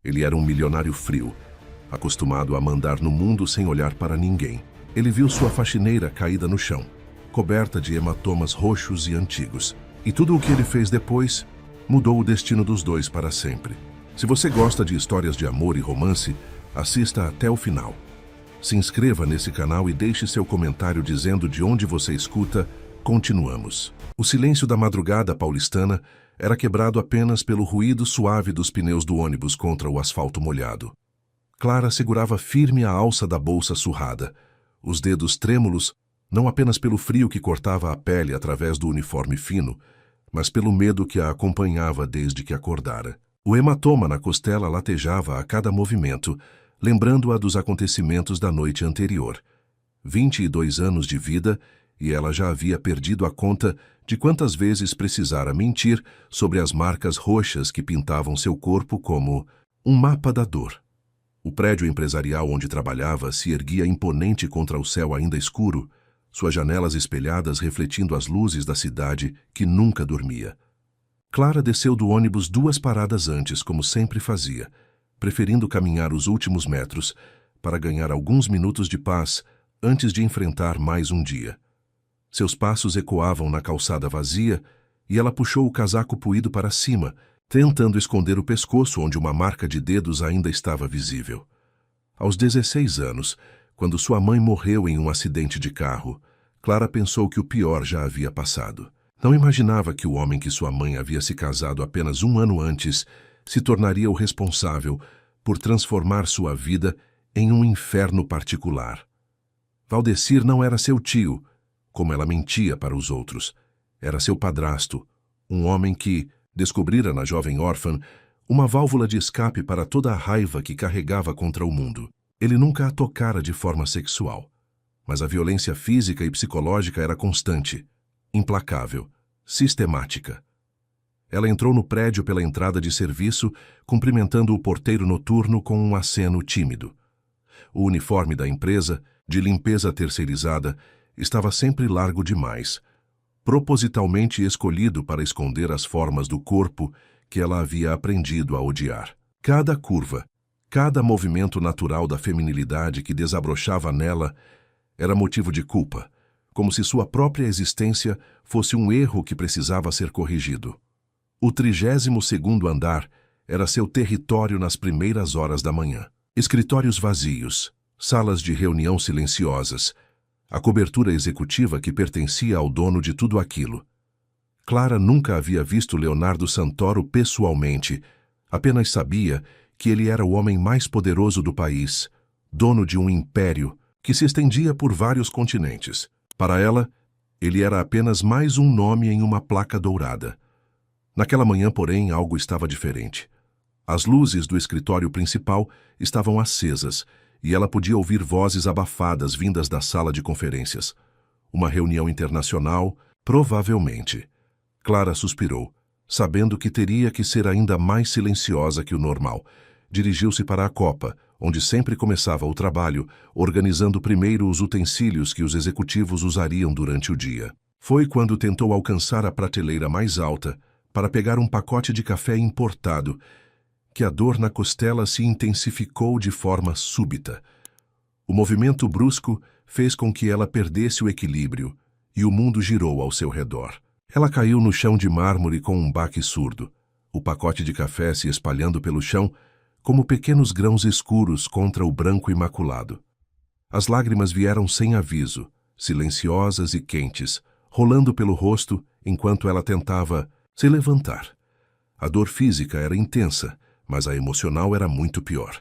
Ele era um milionário frio, acostumado a mandar no mundo sem olhar para ninguém. Ele viu sua faxineira caída no chão, coberta de hematomas roxos e antigos. E tudo o que ele fez depois mudou o destino dos dois para sempre. Se você gosta de histórias de amor e romance, assista até o final. Se inscreva nesse canal e deixe seu comentário dizendo de onde você escuta. Continuamos. O silêncio da madrugada paulistana era quebrado apenas pelo ruído suave dos pneus do ônibus contra o asfalto molhado. Clara segurava firme a alça da bolsa surrada, os dedos trêmulos, não apenas pelo frio que cortava a pele através do uniforme fino, mas pelo medo que a acompanhava desde que acordara. O hematoma na costela latejava a cada movimento, lembrando-a dos acontecimentos da noite anterior. 22 anos de vida, e ela já havia perdido a conta de quantas vezes precisara mentir sobre as marcas roxas que pintavam seu corpo como um mapa da dor. O prédio empresarial onde trabalhava se erguia imponente contra o céu ainda escuro, suas janelas espelhadas refletindo as luzes da cidade que nunca dormia. Clara desceu do ônibus 2 paradas antes, como sempre fazia, preferindo caminhar os últimos metros para ganhar alguns minutos de paz antes de enfrentar mais um dia. Seus passos ecoavam na calçada vazia e ela puxou o casaco puído para cima, tentando esconder o pescoço onde uma marca de dedos ainda estava visível. Aos 16 anos, quando sua mãe morreu em um acidente de carro, Clara pensou que o pior já havia passado. Não imaginava que o homem que sua mãe havia se casado apenas 1 ano antes se tornaria o responsável por transformar sua vida em um inferno particular. Valdecir não era seu tio, como ela mentia para os outros. Era seu padrasto, um homem que descobrira na jovem órfã uma válvula de escape para toda a raiva que carregava contra o mundo. Ele nunca a tocara de forma sexual, mas a violência física e psicológica era constante, implacável, sistemática. Ela entrou no prédio pela entrada de serviço, cumprimentando o porteiro noturno com um aceno tímido. O uniforme da empresa, de limpeza terceirizada, estava sempre largo demais, propositalmente escolhido para esconder as formas do corpo que ela havia aprendido a odiar. Cada curva, cada movimento natural da feminilidade que desabrochava nela era motivo de culpa, como se sua própria existência fosse um erro que precisava ser corrigido. O 32º andar era seu território nas primeiras horas da manhã. Escritórios vazios, salas de reunião silenciosas, a cobertura executiva que pertencia ao dono de tudo aquilo. Clara nunca havia visto Leonardo Santoro pessoalmente, apenas sabia que ele era o homem mais poderoso do país, dono de um império que se estendia por vários continentes. Para ela, ele era apenas mais um nome em uma placa dourada. Naquela manhã, porém, algo estava diferente. As luzes do escritório principal estavam acesas e ela podia ouvir vozes abafadas vindas da sala de conferências. Uma reunião internacional, provavelmente. Clara suspirou, sabendo que teria que ser ainda mais silenciosa que o normal. Dirigiu-se para a copa, onde sempre começava o trabalho, organizando primeiro os utensílios que os executivos usariam durante o dia. Foi quando tentou alcançar a prateleira mais alta para pegar um pacote de café importado que a dor na costela se intensificou de forma súbita. O movimento brusco fez com que ela perdesse o equilíbrio e o mundo girou ao seu redor. Ela caiu no chão de mármore com um baque surdo, o pacote de café se espalhando pelo chão como pequenos grãos escuros contra o branco imaculado. As lágrimas vieram sem aviso, silenciosas e quentes, rolando pelo rosto enquanto ela tentava se levantar. A dor física era intensa, mas a emocional era muito pior.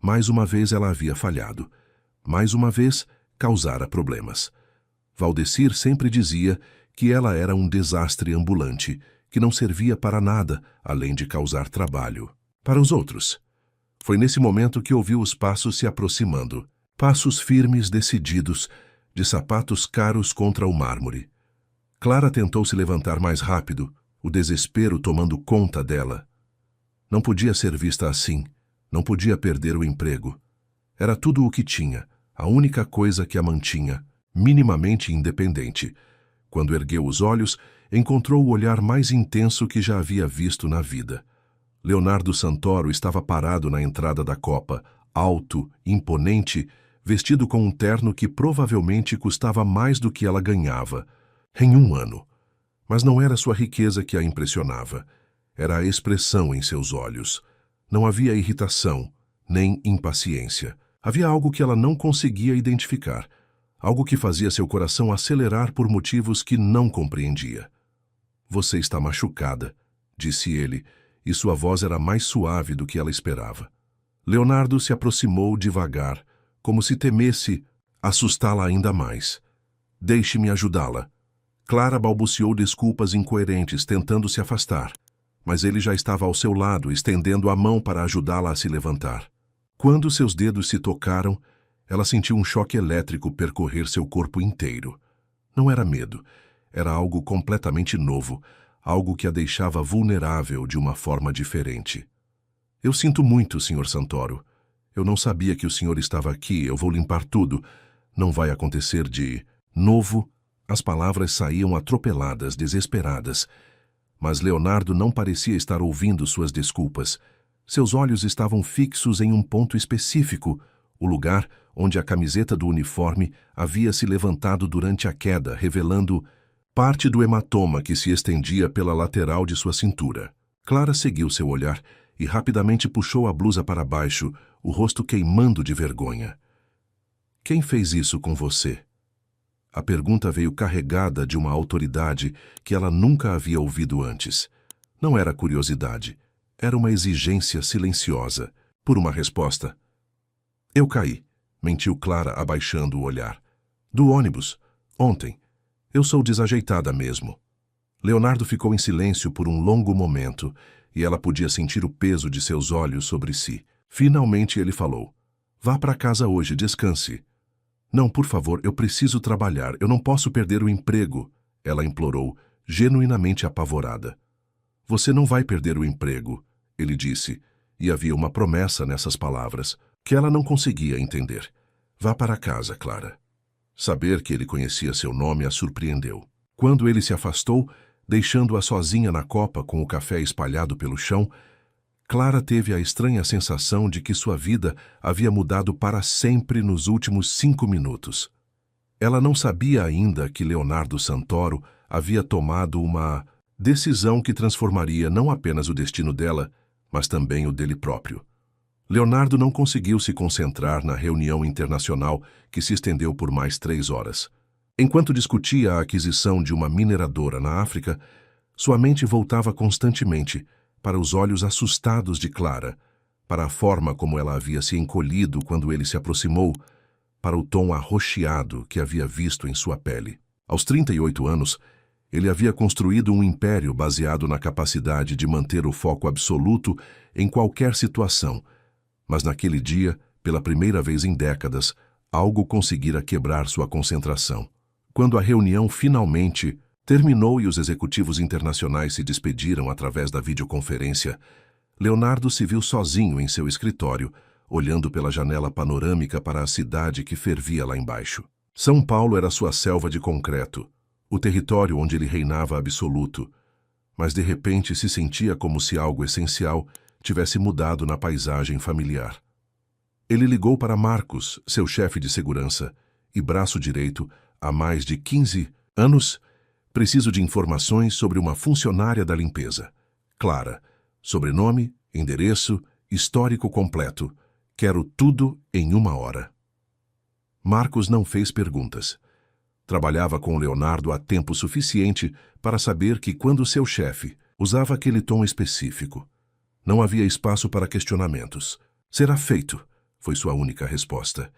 Mais uma vez ela havia falhado. Mais uma vez, causara problemas. Valdecir sempre dizia que ela era um desastre ambulante, que não servia para nada, além de causar trabalho para os outros. Foi nesse momento que ouviu os passos se aproximando. Passos firmes, decididos, de sapatos caros contra o mármore. Clara tentou se levantar mais rápido, o desespero tomando conta dela. Não podia ser vista assim, não podia perder o emprego. Era tudo o que tinha, a única coisa que a mantinha, minimamente independente. Quando ergueu os olhos, encontrou o olhar mais intenso que já havia visto na vida. Leonardo Santoro estava parado na entrada da copa, alto, imponente, vestido com um terno que provavelmente custava mais do que ela ganhava, em um ano. Mas não era sua riqueza que a impressionava. Era a expressão em seus olhos. Não havia irritação, nem impaciência. Havia algo que ela não conseguia identificar, algo que fazia seu coração acelerar por motivos que não compreendia. "Você está machucada", disse ele, e sua voz era mais suave do que ela esperava. Leonardo se aproximou devagar, como se temesse assustá-la ainda mais. "Deixe-me ajudá-la." Clara balbuciou desculpas incoerentes, tentando se afastar, mas ele já estava ao seu lado, estendendo a mão para ajudá-la a se levantar. Quando seus dedos se tocaram, ela sentiu um choque elétrico percorrer seu corpo inteiro. Não era medo, era algo completamente novo, algo que a deixava vulnerável de uma forma diferente. "Eu sinto muito, Sr. Santoro. Eu não sabia que o senhor estava aqui. Eu vou limpar tudo. Não vai acontecer de novo." As palavras saíam atropeladas, desesperadas. Mas Leonardo não parecia estar ouvindo suas desculpas. Seus olhos estavam fixos em um ponto específico, o lugar onde a camiseta do uniforme havia se levantado durante a queda, revelando parte do hematoma que se estendia pela lateral de sua cintura. Clara seguiu seu olhar e rapidamente puxou a blusa para baixo, o rosto queimando de vergonha. "Quem fez isso com você?" A pergunta veio carregada de uma autoridade que ela nunca havia ouvido antes. Não era curiosidade, era uma exigência silenciosa, por uma resposta. "Eu caí", mentiu Clara, abaixando o olhar. "Do ônibus. Ontem. Eu sou desajeitada mesmo." Leonardo ficou em silêncio por um longo momento, e ela podia sentir o peso de seus olhos sobre si. Finalmente ele falou: "Vá para casa hoje, descanse." "Não, por favor, eu preciso trabalhar, eu não posso perder o emprego", ela implorou, genuinamente apavorada. "Você não vai perder o emprego", ele disse, e havia uma promessa nessas palavras, que ela não conseguia entender. "Vá para casa, Clara." Saber que ele conhecia seu nome a surpreendeu. Quando ele se afastou, deixando-a sozinha na copa com o café espalhado pelo chão, Clara teve a estranha sensação de que sua vida havia mudado para sempre nos últimos 5 minutos. Ela não sabia ainda que Leonardo Santoro havia tomado uma decisão que transformaria não apenas o destino dela, mas também o dele próprio. Leonardo não conseguiu se concentrar na reunião internacional que se estendeu por mais 3 horas. Enquanto discutia a aquisição de uma mineradora na África, sua mente voltava constantemente para os olhos assustados de Clara, para a forma como ela havia se encolhido quando ele se aproximou, para o tom arroxeado que havia visto em sua pele. Aos 38 anos, ele havia construído um império baseado na capacidade de manter o foco absoluto em qualquer situação, mas naquele dia, pela primeira vez em décadas, algo conseguira quebrar sua concentração. Quando a reunião finalmente terminou e os executivos internacionais se despediram através da videoconferência, Leonardo se viu sozinho em seu escritório, olhando pela janela panorâmica para a cidade que fervia lá embaixo. São Paulo era sua selva de concreto, o território onde ele reinava absoluto, mas de repente se sentia como se algo essencial tivesse mudado na paisagem familiar. Ele ligou para Marcos, seu chefe de segurança, e braço direito, há mais de 15 anos, "Preciso de informações sobre uma funcionária da limpeza. Clara. Sobrenome, endereço, histórico completo. Quero tudo em 1 hora." Marcos não fez perguntas. Trabalhava com Leonardo há tempo suficiente para saber que quando seu chefe usava aquele tom específico, não havia espaço para questionamentos. "Será feito", foi sua única resposta.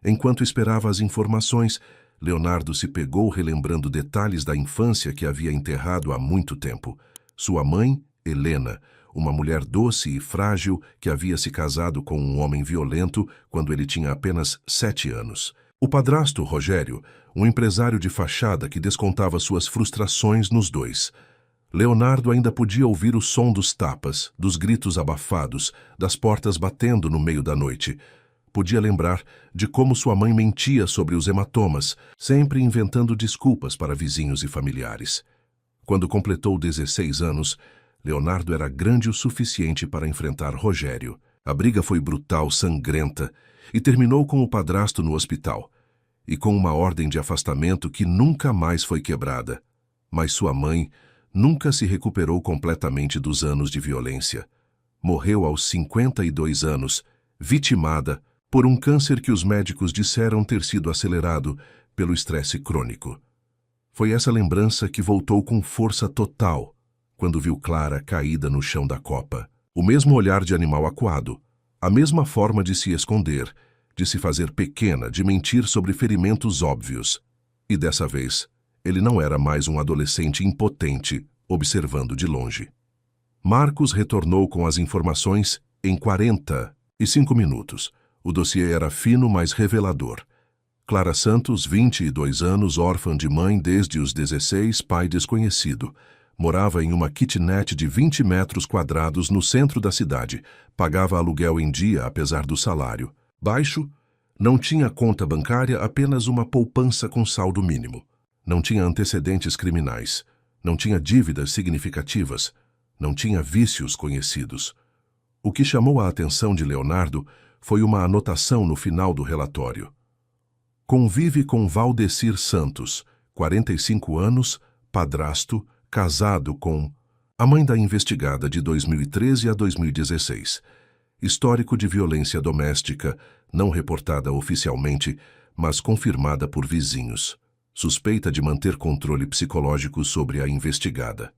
Enquanto esperava as informações, Leonardo se pegou relembrando detalhes da infância que havia enterrado há muito tempo. Sua mãe, Helena, uma mulher doce e frágil que havia se casado com um homem violento quando ele tinha apenas 7 anos. O padrasto, Rogério, um empresário de fachada que descontava suas frustrações nos dois. Leonardo ainda podia ouvir o som dos tapas, dos gritos abafados, das portas batendo no meio da noite. Podia lembrar de como sua mãe mentia sobre os hematomas, sempre inventando desculpas para vizinhos e familiares. Quando completou 16 anos, Leonardo era grande o suficiente para enfrentar Rogério. A briga foi brutal, sangrenta, e terminou com o padrasto no hospital, e com uma ordem de afastamento que nunca mais foi quebrada. Mas sua mãe nunca se recuperou completamente dos anos de violência. Morreu aos 52 anos, vitimada por um câncer que os médicos disseram ter sido acelerado pelo estresse crônico. Foi essa lembrança que voltou com força total quando viu Clara caída no chão da copa. O mesmo olhar de animal acuado, a mesma forma de se esconder, de se fazer pequena, de mentir sobre ferimentos óbvios. E dessa vez, ele não era mais um adolescente impotente, observando de longe. Marcos retornou com as informações em 45 minutos. O dossiê era fino, mas revelador. Clara Santos, 22 anos, órfã de mãe desde os 16, pai desconhecido. Morava em uma kitnet de 20 metros quadrados no centro da cidade. Pagava aluguel em dia, apesar do salário baixo. Não tinha conta bancária, apenas uma poupança com saldo mínimo. Não tinha antecedentes criminais. Não tinha dívidas significativas. Não tinha vícios conhecidos. O que chamou a atenção de Leonardo foi uma anotação no final do relatório. Convive com Valdecir Santos, 45 anos, padrasto, casado com a mãe da investigada de 2013 a 2016. Histórico de violência doméstica, não reportada oficialmente, mas confirmada por vizinhos. Suspeita de manter controle psicológico sobre a investigada.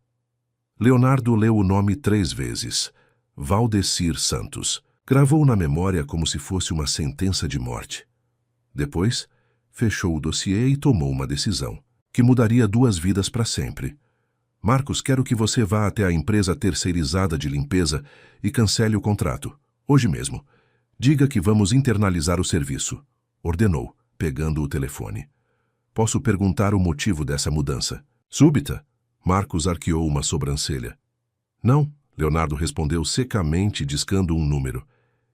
Leonardo leu o nome 3 vezes. Valdecir Santos. Gravou na memória como se fosse uma sentença de morte. Depois, fechou o dossiê e tomou uma decisão, que mudaria 2 vidas para sempre. Marcos, quero que você vá até a empresa terceirizada de limpeza e cancele o contrato, hoje mesmo. Diga que vamos internalizar o serviço, ordenou, pegando o telefone. Posso perguntar o motivo dessa mudança? Súbita? Marcos arqueou uma sobrancelha. Não, Leonardo respondeu secamente, discando um número.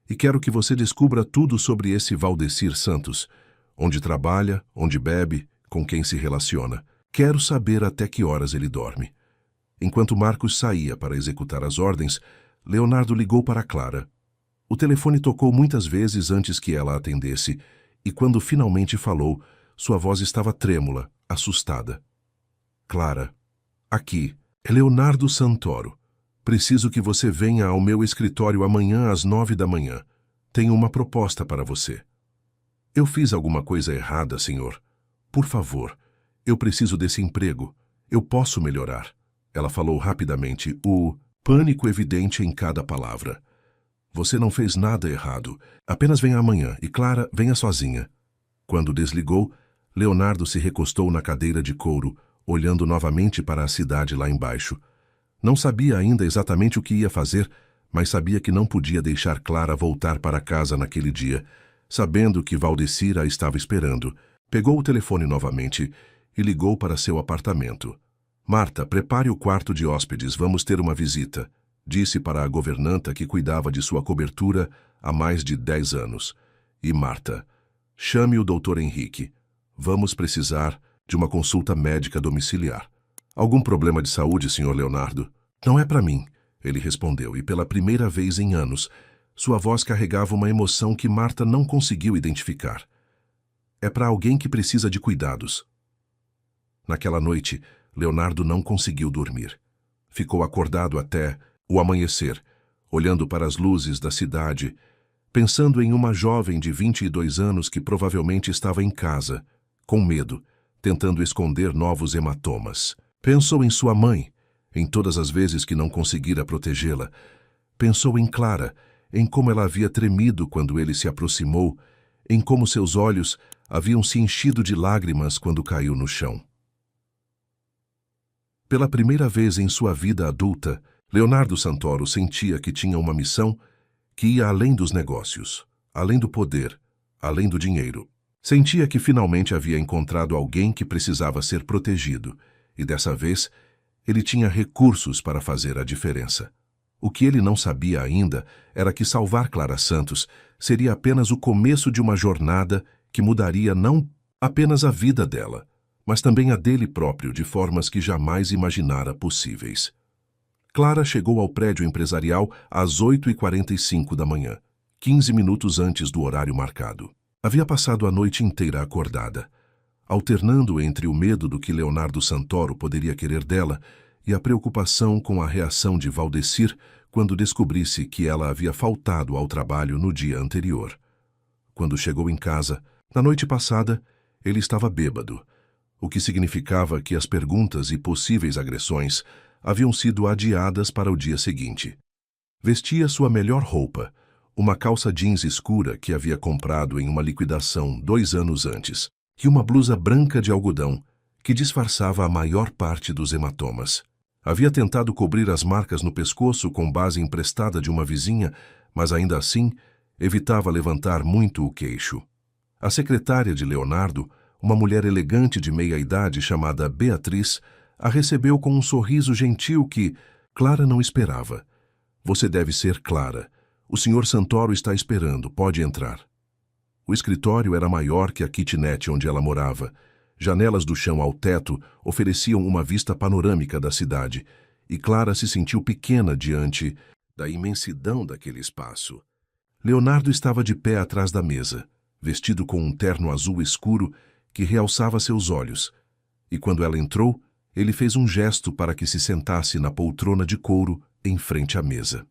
E quero que você descubra tudo sobre esse Valdecir Santos. Onde trabalha, onde bebe, com quem se relaciona. Quero saber até que horas ele dorme. Enquanto Marcos saía para executar as ordens, Leonardo ligou para Clara. O telefone tocou muitas vezes antes que ela atendesse, e quando finalmente falou, sua voz estava trêmula, assustada. Clara, aqui, é Leonardo Santoro. Preciso que você venha ao meu escritório amanhã às 9 da manhã. Tenho uma proposta para você. Eu fiz alguma coisa errada, senhor. Por favor, eu preciso desse emprego. Eu posso melhorar. Ela falou rapidamente, o pânico evidente em cada palavra. Você não fez nada errado. Apenas venha amanhã e Clara, venha sozinha. Quando desligou, Leonardo se recostou na cadeira de couro, olhando novamente para a cidade lá embaixo. Não sabia ainda exatamente o que ia fazer, mas sabia que não podia deixar Clara voltar para casa naquele dia, sabendo que Valdecir a estava esperando. Pegou o telefone novamente e ligou para seu apartamento. Marta, prepare o quarto de hóspedes, vamos ter uma visita, disse para a governanta que cuidava de sua cobertura há mais de 10 anos. E Marta, chame o Dr. Henrique. Vamos precisar de uma consulta médica domiciliar. Algum problema de saúde, Sr. Leonardo? Não é para mim, ele respondeu, e pela primeira vez em anos, sua voz carregava uma emoção que Marta não conseguiu identificar. É para alguém que precisa de cuidados. Naquela noite, Leonardo não conseguiu dormir. Ficou acordado até o amanhecer, olhando para as luzes da cidade, pensando em uma jovem de 22 anos que provavelmente estava em casa, com medo, tentando esconder novos hematomas. Pensou em sua mãe, em todas as vezes que não conseguira protegê-la. Pensou em Clara, em como ela havia tremido quando ele se aproximou, em como seus olhos haviam se enchido de lágrimas quando caiu no chão. Pela primeira vez em sua vida adulta, Leonardo Santoro sentia que tinha uma missão que ia além dos negócios, além do poder, além do dinheiro. Sentia que finalmente havia encontrado alguém que precisava ser protegido, e dessa vez ele tinha recursos para fazer a diferença. O que ele não sabia ainda era que salvar Clara Santos seria apenas o começo de uma jornada que mudaria não apenas a vida dela, mas também a dele próprio de formas que jamais imaginara possíveis. Clara chegou ao prédio empresarial às 8h45 da manhã, 15 minutos antes do horário marcado. Havia passado a noite inteira acordada, alternando entre o medo do que Leonardo Santoro poderia querer dela e a preocupação com a reação de Valdecir quando descobrisse que ela havia faltado ao trabalho no dia anterior. Quando chegou em casa, na noite passada, ele estava bêbado, o que significava que as perguntas e possíveis agressões haviam sido adiadas para o dia seguinte. Vestia sua melhor roupa, uma calça jeans escura que havia comprado em uma liquidação 2 anos antes, e uma blusa branca de algodão que disfarçava a maior parte dos hematomas. Havia tentado cobrir as marcas no pescoço com base emprestada de uma vizinha, mas ainda assim evitava levantar muito o queixo. A secretária de Leonardo, uma mulher elegante de meia-idade chamada Beatriz, a recebeu com um sorriso gentil que Clara não esperava. Você deve ser Clara. O Sr. Santoro está esperando, pode entrar. O escritório era maior que a kitnet onde ela morava. Janelas do chão ao teto ofereciam uma vista panorâmica da cidade, e Clara se sentiu pequena diante da imensidão daquele espaço. Leonardo estava de pé atrás da mesa, vestido com um terno azul escuro que realçava seus olhos, e quando ela entrou, ele fez um gesto para que se sentasse na poltrona de couro em frente à mesa.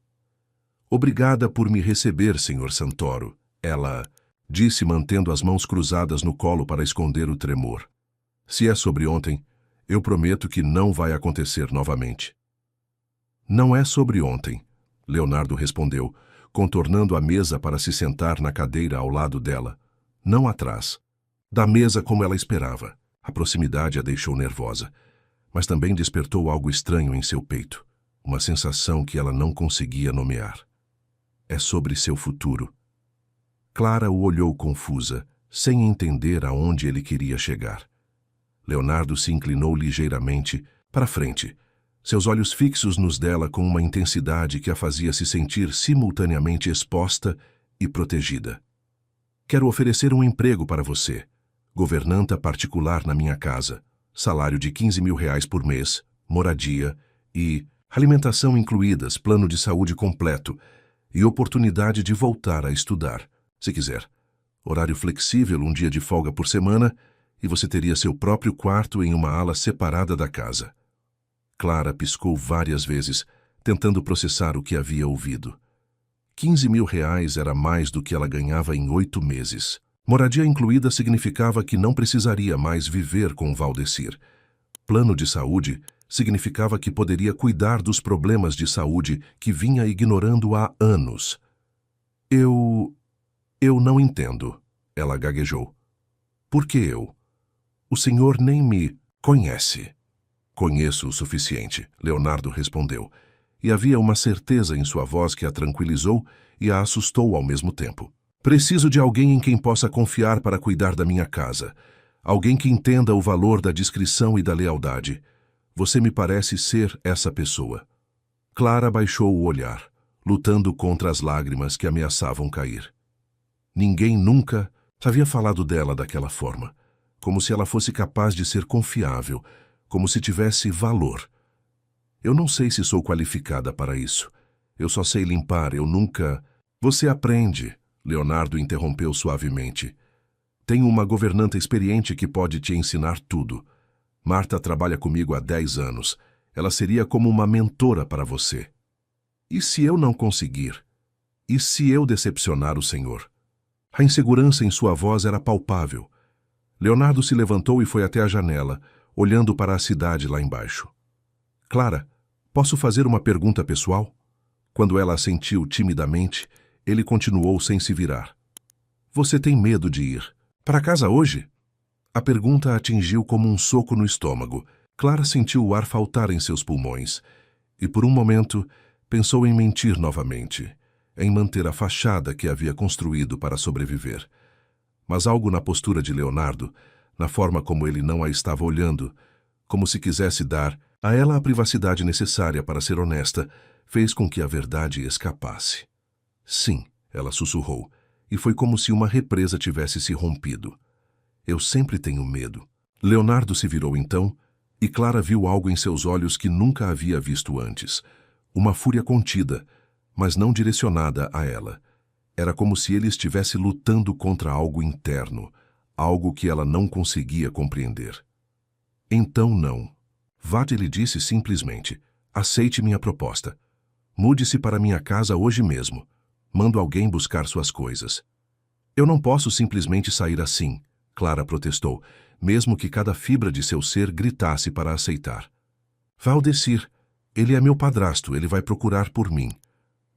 Obrigada por me receber, Sr. Santoro, ela disse mantendo as mãos cruzadas no colo para esconder o tremor. Se é sobre ontem, eu prometo que não vai acontecer novamente. Não é sobre ontem, Leonardo respondeu, contornando a mesa para se sentar na cadeira ao lado dela, não atrás, da mesa como ela esperava. A proximidade a deixou nervosa, mas também despertou algo estranho em seu peito, uma sensação que ela não conseguia nomear. É sobre seu futuro. Clara o olhou confusa, sem entender aonde ele queria chegar. Leonardo se inclinou ligeiramente para frente, seus olhos fixos nos dela com uma intensidade que a fazia se sentir simultaneamente exposta e protegida. Quero oferecer um emprego para você, governanta particular na minha casa, salário de R$ 15.000 por mês, moradia e alimentação incluídas, plano de saúde completo e oportunidade de voltar a estudar, se quiser. Horário flexível, um dia de folga por semana e você teria seu próprio quarto em uma ala separada da casa. Clara piscou várias vezes, tentando processar o que havia ouvido. R$ 15.000 era mais do que ela ganhava em 8 meses. Moradia incluída significava que não precisaria mais viver com Valdecir. Plano de saúde significava que poderia cuidar dos problemas de saúde que vinha ignorando há anos. Eu não entendo, ela gaguejou. Por que eu? O senhor nem me conhece. Conheço o suficiente, Leonardo respondeu, e havia uma certeza em sua voz que a tranquilizou e a assustou ao mesmo tempo. Preciso de alguém em quem possa confiar para cuidar da minha casa. Alguém que entenda o valor da discrição e da lealdade. Você me parece ser essa pessoa. Clara baixou o olhar, lutando contra as lágrimas que ameaçavam cair. Ninguém nunca havia falado dela daquela forma, como se ela fosse capaz de ser confiável, como se tivesse valor. Eu não sei se sou qualificada para isso. Eu só sei limpar, eu nunca... Você aprende... Leonardo interrompeu suavemente. Tenho uma governanta experiente que pode te ensinar tudo. Marta trabalha comigo há 10 anos. Ela seria como uma mentora para você. E se eu não conseguir? E se eu decepcionar o senhor? A insegurança em sua voz era palpável. Leonardo se levantou e foi até a janela, olhando para a cidade lá embaixo. Clara, posso fazer uma pergunta pessoal? Quando ela assentiu timidamente, ele continuou sem se virar. Você tem medo de ir para casa hoje? A pergunta a atingiu como um soco no estômago. Clara sentiu o ar faltar em seus pulmões e, por um momento, pensou em mentir novamente, em manter a fachada que havia construído para sobreviver. Mas algo na postura de Leonardo, na forma como ele não a estava olhando, como se quisesse dar a ela a privacidade necessária para ser honesta, fez com que a verdade escapasse. Sim, ela sussurrou, e foi como se uma represa tivesse se rompido. Eu sempre tenho medo. Leonardo se virou então, e Clara viu algo em seus olhos que nunca havia visto antes. Uma fúria contida, mas não direcionada a ela. Era como se ele estivesse lutando contra algo interno, algo que ela não conseguia compreender. Então não. Vade lhe disse simplesmente: aceite minha proposta. Mude-se para minha casa hoje mesmo. Mando alguém buscar suas coisas. Eu não posso simplesmente sair assim, Clara protestou, mesmo que cada fibra de seu ser gritasse para aceitar. Valdecir, ele é meu padrasto, ele vai procurar por mim.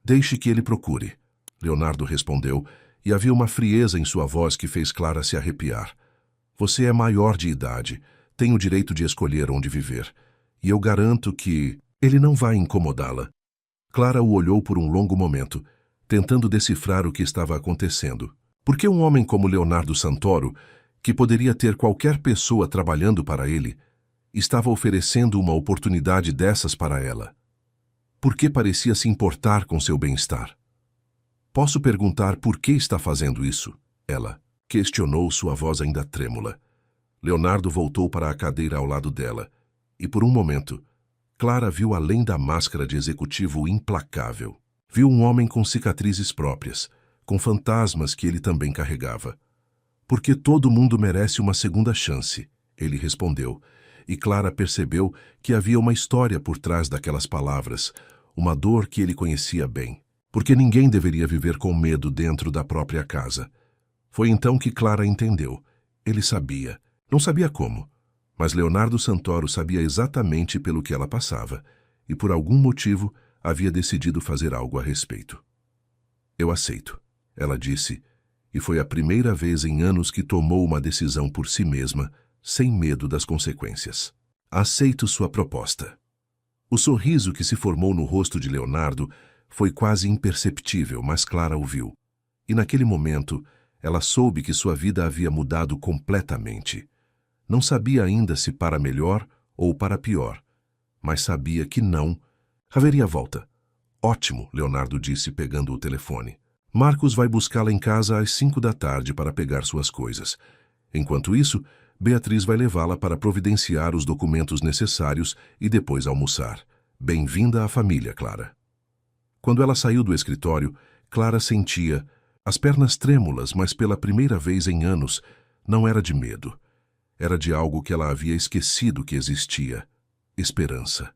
Deixe que ele procure, Leonardo respondeu, e havia uma frieza em sua voz que fez Clara se arrepiar. Você é maior de idade, tem o direito de escolher onde viver, e eu garanto que ele não vai incomodá-la. Clara o olhou por um longo momento, tentando decifrar o que estava acontecendo. Por que um homem como Leonardo Santoro, que poderia ter qualquer pessoa trabalhando para ele, estava oferecendo uma oportunidade dessas para ela? Por que parecia se importar com seu bem-estar? Posso perguntar por que está fazendo isso? Ela questionou, sua voz ainda trêmula. Leonardo voltou para a cadeira ao lado dela, e por um momento, Clara viu além da máscara de executivo implacável. Viu um homem com cicatrizes próprias, com fantasmas que ele também carregava. Porque todo mundo merece uma segunda chance, ele respondeu, e Clara percebeu que havia uma história por trás daquelas palavras, uma dor que ele conhecia bem. Porque ninguém deveria viver com medo dentro da própria casa. Foi então que Clara entendeu. Ele sabia. Não sabia como, mas Leonardo Santoro sabia exatamente pelo que ela passava, e por algum motivo havia decidido fazer algo a respeito. Eu aceito, ela disse, e foi a primeira vez em anos que tomou uma decisão por si mesma, sem medo das consequências. Aceito sua proposta. O sorriso que se formou no rosto de Leonardo foi quase imperceptível, mas Clara o viu. E naquele momento, ela soube que sua vida havia mudado completamente. Não sabia ainda se para melhor ou para pior, mas sabia que não haveria volta. Ótimo, Leonardo disse pegando o telefone. Marcos vai buscá-la em casa às 5 da tarde para pegar suas coisas. Enquanto isso, Beatriz vai levá-la para providenciar os documentos necessários e depois almoçar. Bem-vinda à família, Clara. Quando ela saiu do escritório, Clara sentia as pernas trêmulas, mas pela primeira vez em anos, não era de medo. Era de algo que ela havia esquecido que existia: esperança.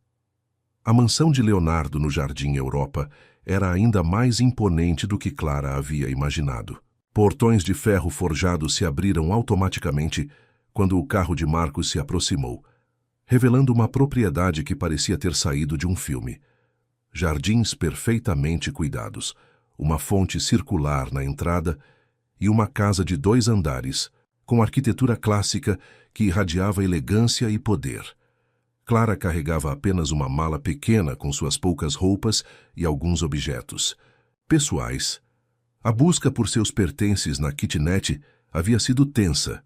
A mansão de Leonardo no Jardim Europa era ainda mais imponente do que Clara havia imaginado. Portões de ferro forjado se abriram automaticamente quando o carro de Marcos se aproximou, revelando uma propriedade que parecia ter saído de um filme. Jardins perfeitamente cuidados, uma fonte circular na entrada e uma casa de 2 andares, com arquitetura clássica que irradiava elegância e poder. Clara carregava apenas uma mala pequena com suas poucas roupas e alguns objetos pessoais. A busca por seus pertences na kitnet havia sido tensa.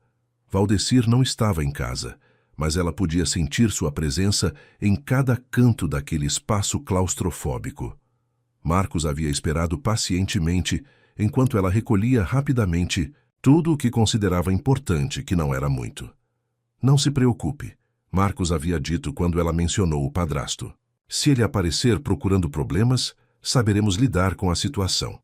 Valdecir não estava em casa, mas ela podia sentir sua presença em cada canto daquele espaço claustrofóbico. Marcos havia esperado pacientemente enquanto ela recolhia rapidamente tudo o que considerava importante, que não era muito. Não se preocupe, Marcos havia dito quando ela mencionou o padrasto. Se ele aparecer procurando problemas, saberemos lidar com a situação.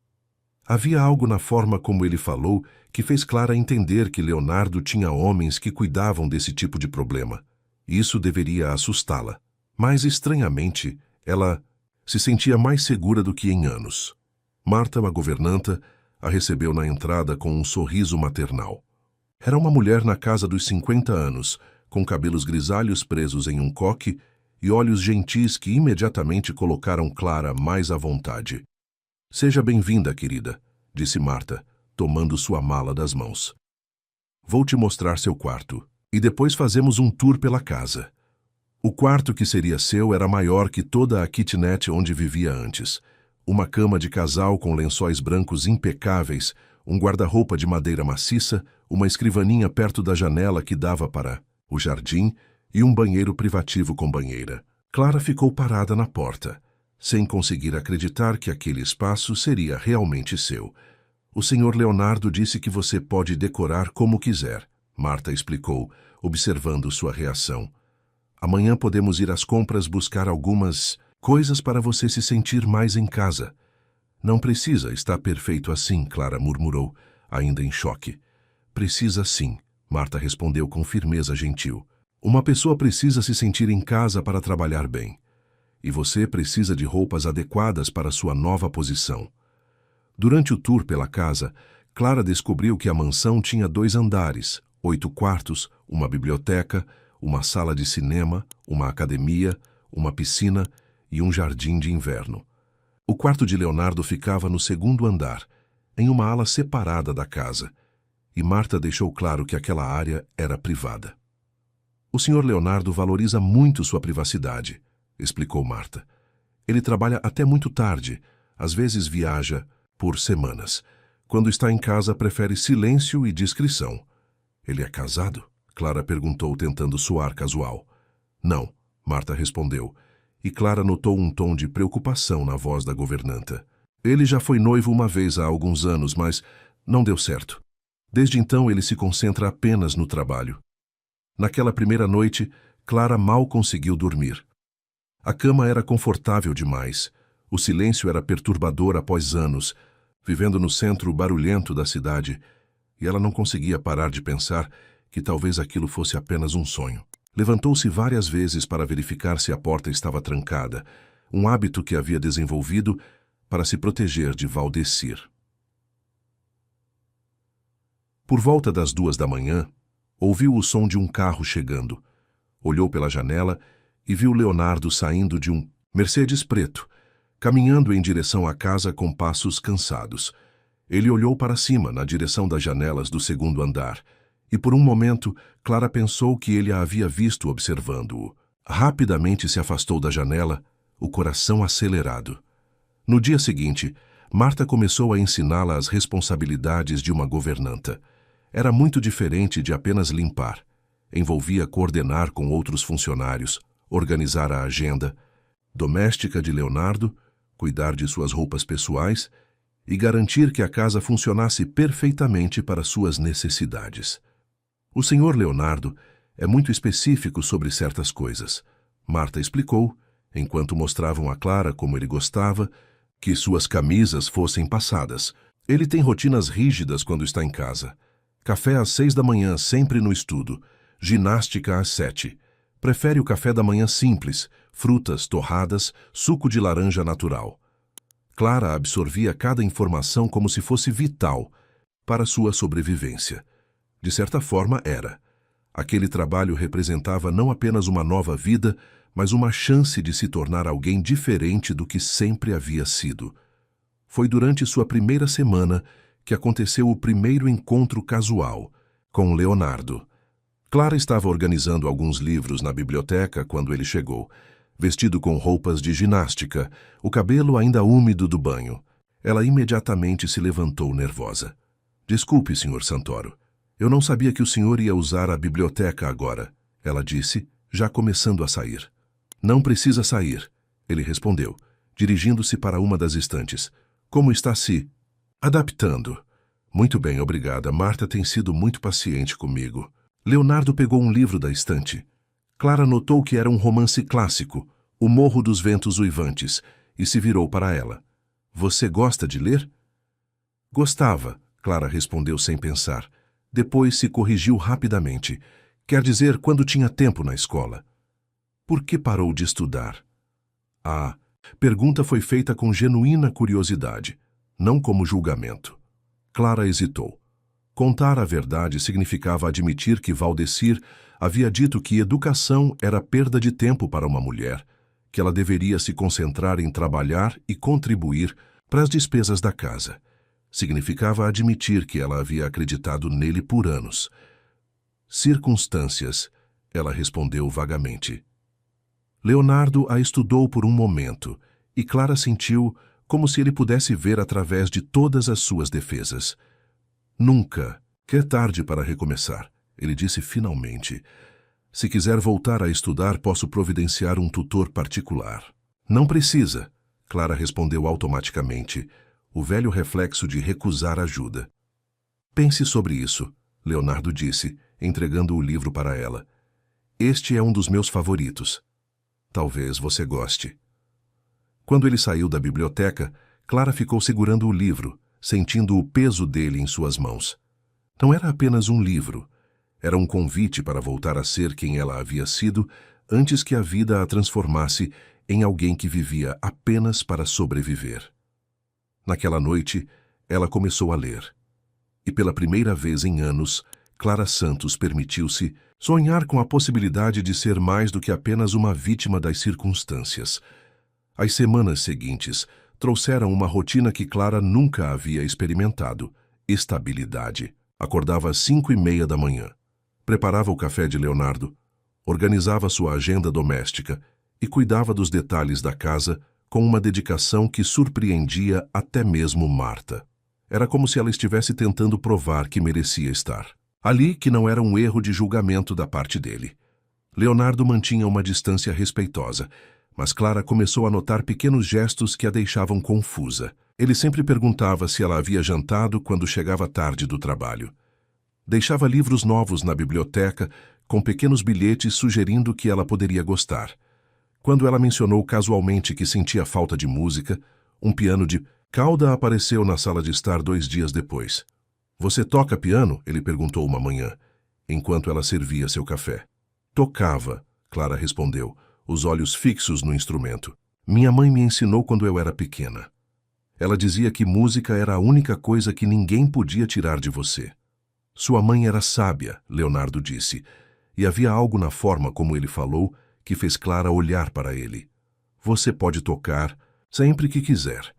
Havia algo na forma como ele falou que fez Clara entender que Leonardo tinha homens que cuidavam desse tipo de problema. Isso deveria assustá-la. Mas, estranhamente, ela se sentia mais segura do que em anos. Marta, a governanta, a recebeu na entrada com um sorriso maternal. Era uma mulher na casa dos 50 anos, com cabelos grisalhos presos em um coque e olhos gentis que imediatamente colocaram Clara mais à vontade. Seja bem-vinda, querida, disse Marta, tomando sua mala das mãos. Vou te mostrar seu quarto, e depois fazemos um tour pela casa. O quarto que seria seu era maior que toda a kitnet onde vivia antes. Uma cama de casal com lençóis brancos impecáveis, um guarda-roupa de madeira maciça, uma escrivaninha perto da janela que dava para o jardim e um banheiro privativo com banheira. Clara ficou parada na porta, sem conseguir acreditar que aquele espaço seria realmente seu. O senhor Leonardo disse que você pode decorar como quiser, Marta explicou, observando sua reação. Amanhã podemos ir às compras buscar algumas Coisas para você se sentir mais em casa. Não precisa estar perfeito assim, Clara murmurou, ainda em choque. Precisa sim, Marta respondeu com firmeza gentil. Uma pessoa precisa se sentir em casa para trabalhar bem. E você precisa de roupas adequadas para sua nova posição. Durante o tour pela casa, Clara descobriu que a mansão tinha 2 andares, 8 quartos, uma biblioteca, uma sala de cinema, uma academia, uma piscina e um jardim de inverno. O quarto de Leonardo ficava no 2º andar, em uma ala separada da casa, e Marta deixou claro que aquela área era privada. O Sr. Leonardo valoriza muito sua privacidade, explicou Marta. Ele trabalha até muito tarde, às vezes viaja por semanas. Quando está em casa, prefere silêncio e discrição. Ele é casado? Clara perguntou, tentando soar casual. Não, Marta respondeu, e Clara notou um tom de preocupação na voz da governanta. Ele já foi noivo uma vez há alguns anos, mas não deu certo. Desde então ele se concentra apenas no trabalho. Naquela primeira noite, Clara mal conseguiu dormir. A cama era confortável demais. O silêncio era perturbador após anos, vivendo no centro barulhento da cidade, e ela não conseguia parar de pensar que talvez aquilo fosse apenas um sonho. Levantou-se várias vezes para verificar se a porta estava trancada, um hábito que havia desenvolvido para se proteger de Valdecir. Por volta das 2 da manhã, ouviu o som de um carro chegando. Olhou pela janela e viu Leonardo saindo de um Mercedes preto, caminhando em direção à casa com passos cansados. Ele olhou para cima, na direção das janelas do 2º andar, e por um momento, Clara pensou que ele a havia visto observando-o. Rapidamente se afastou da janela, o coração acelerado. No dia seguinte, Marta começou a ensiná-la as responsabilidades de uma governanta. Era muito diferente de apenas limpar. Envolvia coordenar com outros funcionários, organizar a agenda, doméstica de Leonardo, cuidar de suas roupas pessoais e garantir que a casa funcionasse perfeitamente para suas necessidades. O Sr. Leonardo é muito específico sobre certas coisas. Marta explicou, enquanto mostravam a Clara como ele gostava que suas camisas fossem passadas. Ele tem rotinas rígidas quando está em casa. Café às 6 da manhã, sempre no estudo. Ginástica às 7. Prefere o café da manhã simples, frutas, torradas, suco de laranja natural. Clara absorvia cada informação como se fosse vital para sua sobrevivência. De certa forma, era. Aquele trabalho representava não apenas uma nova vida, mas uma chance de se tornar alguém diferente do que sempre havia sido. Foi durante sua primeira semana que aconteceu o primeiro encontro casual com Leonardo. Clara estava organizando alguns livros na biblioteca quando ele chegou, vestido com roupas de ginástica, o cabelo ainda úmido do banho. Ela imediatamente se levantou nervosa. Desculpe, Sr. Santoro. Eu não sabia que o senhor ia usar a biblioteca agora, ela disse, já começando a sair. Não precisa sair, ele respondeu, dirigindo-se para uma das estantes. Como está se adaptando? Muito bem, obrigada. Marta tem sido muito paciente comigo. Leonardo pegou um livro da estante. Clara notou que era um romance clássico, O Morro dos Ventos Uivantes, e se virou para ela. Você gosta de ler? Gostava, Clara respondeu sem pensar. Depois se corrigiu rapidamente. Quer dizer, quando tinha tempo na escola. Por que parou de estudar? A pergunta foi feita com genuína curiosidade, não como julgamento. Clara hesitou. Contar a verdade significava admitir que Valdecir havia dito que educação era perda de tempo para uma mulher, que ela deveria se concentrar em trabalhar e contribuir para as despesas da casa. Significava admitir que ela havia acreditado nele por anos. Circunstâncias, ela respondeu vagamente. Leonardo a estudou por um momento, e Clara sentiu como se ele pudesse ver através de todas as suas defesas. Nunca. É tarde para recomeçar, ele disse finalmente. Se quiser voltar a estudar, posso providenciar um tutor particular. Não precisa, Clara respondeu automaticamente, o velho reflexo de recusar ajuda. Pense sobre isso, Leonardo disse, entregando o livro para ela. Este é um dos meus favoritos. Talvez você goste. Quando ele saiu da biblioteca, Clara ficou segurando o livro, sentindo o peso dele em suas mãos. Não era apenas um livro. Era um convite para voltar a ser quem ela havia sido antes que a vida a transformasse em alguém que vivia apenas para sobreviver. Naquela noite, ela começou a ler. E pela primeira vez em anos, Clara Santos permitiu-se sonhar com a possibilidade de ser mais do que apenas uma vítima das circunstâncias. As semanas seguintes trouxeram uma rotina que Clara nunca havia experimentado: estabilidade. Acordava às 5:30 da manhã. Preparava o café de Leonardo, organizava sua agenda doméstica e cuidava dos detalhes da casa com uma dedicação que surpreendia até mesmo Marta. Era como se ela estivesse tentando provar que merecia estar ali, que não era um erro de julgamento da parte dele. Leonardo mantinha uma distância respeitosa, mas Clara começou a notar pequenos gestos que a deixavam confusa. Ele sempre perguntava se ela havia jantado quando chegava tarde do trabalho. Deixava livros novos na biblioteca, com pequenos bilhetes sugerindo que ela poderia gostar. Quando ela mencionou casualmente que sentia falta de música, um piano de cauda apareceu na sala de estar 2 dias depois. "Você toca piano?" ele perguntou uma manhã, enquanto ela servia seu café. "Tocava", Clara respondeu, os olhos fixos no instrumento. "Minha mãe me ensinou quando eu era pequena. Ela dizia que música era a única coisa que ninguém podia tirar de você." Sua mãe era sábia, Leonardo disse, e havia algo na forma como ele falou que fez Clara olhar para ele. "Você pode tocar sempre que quiser."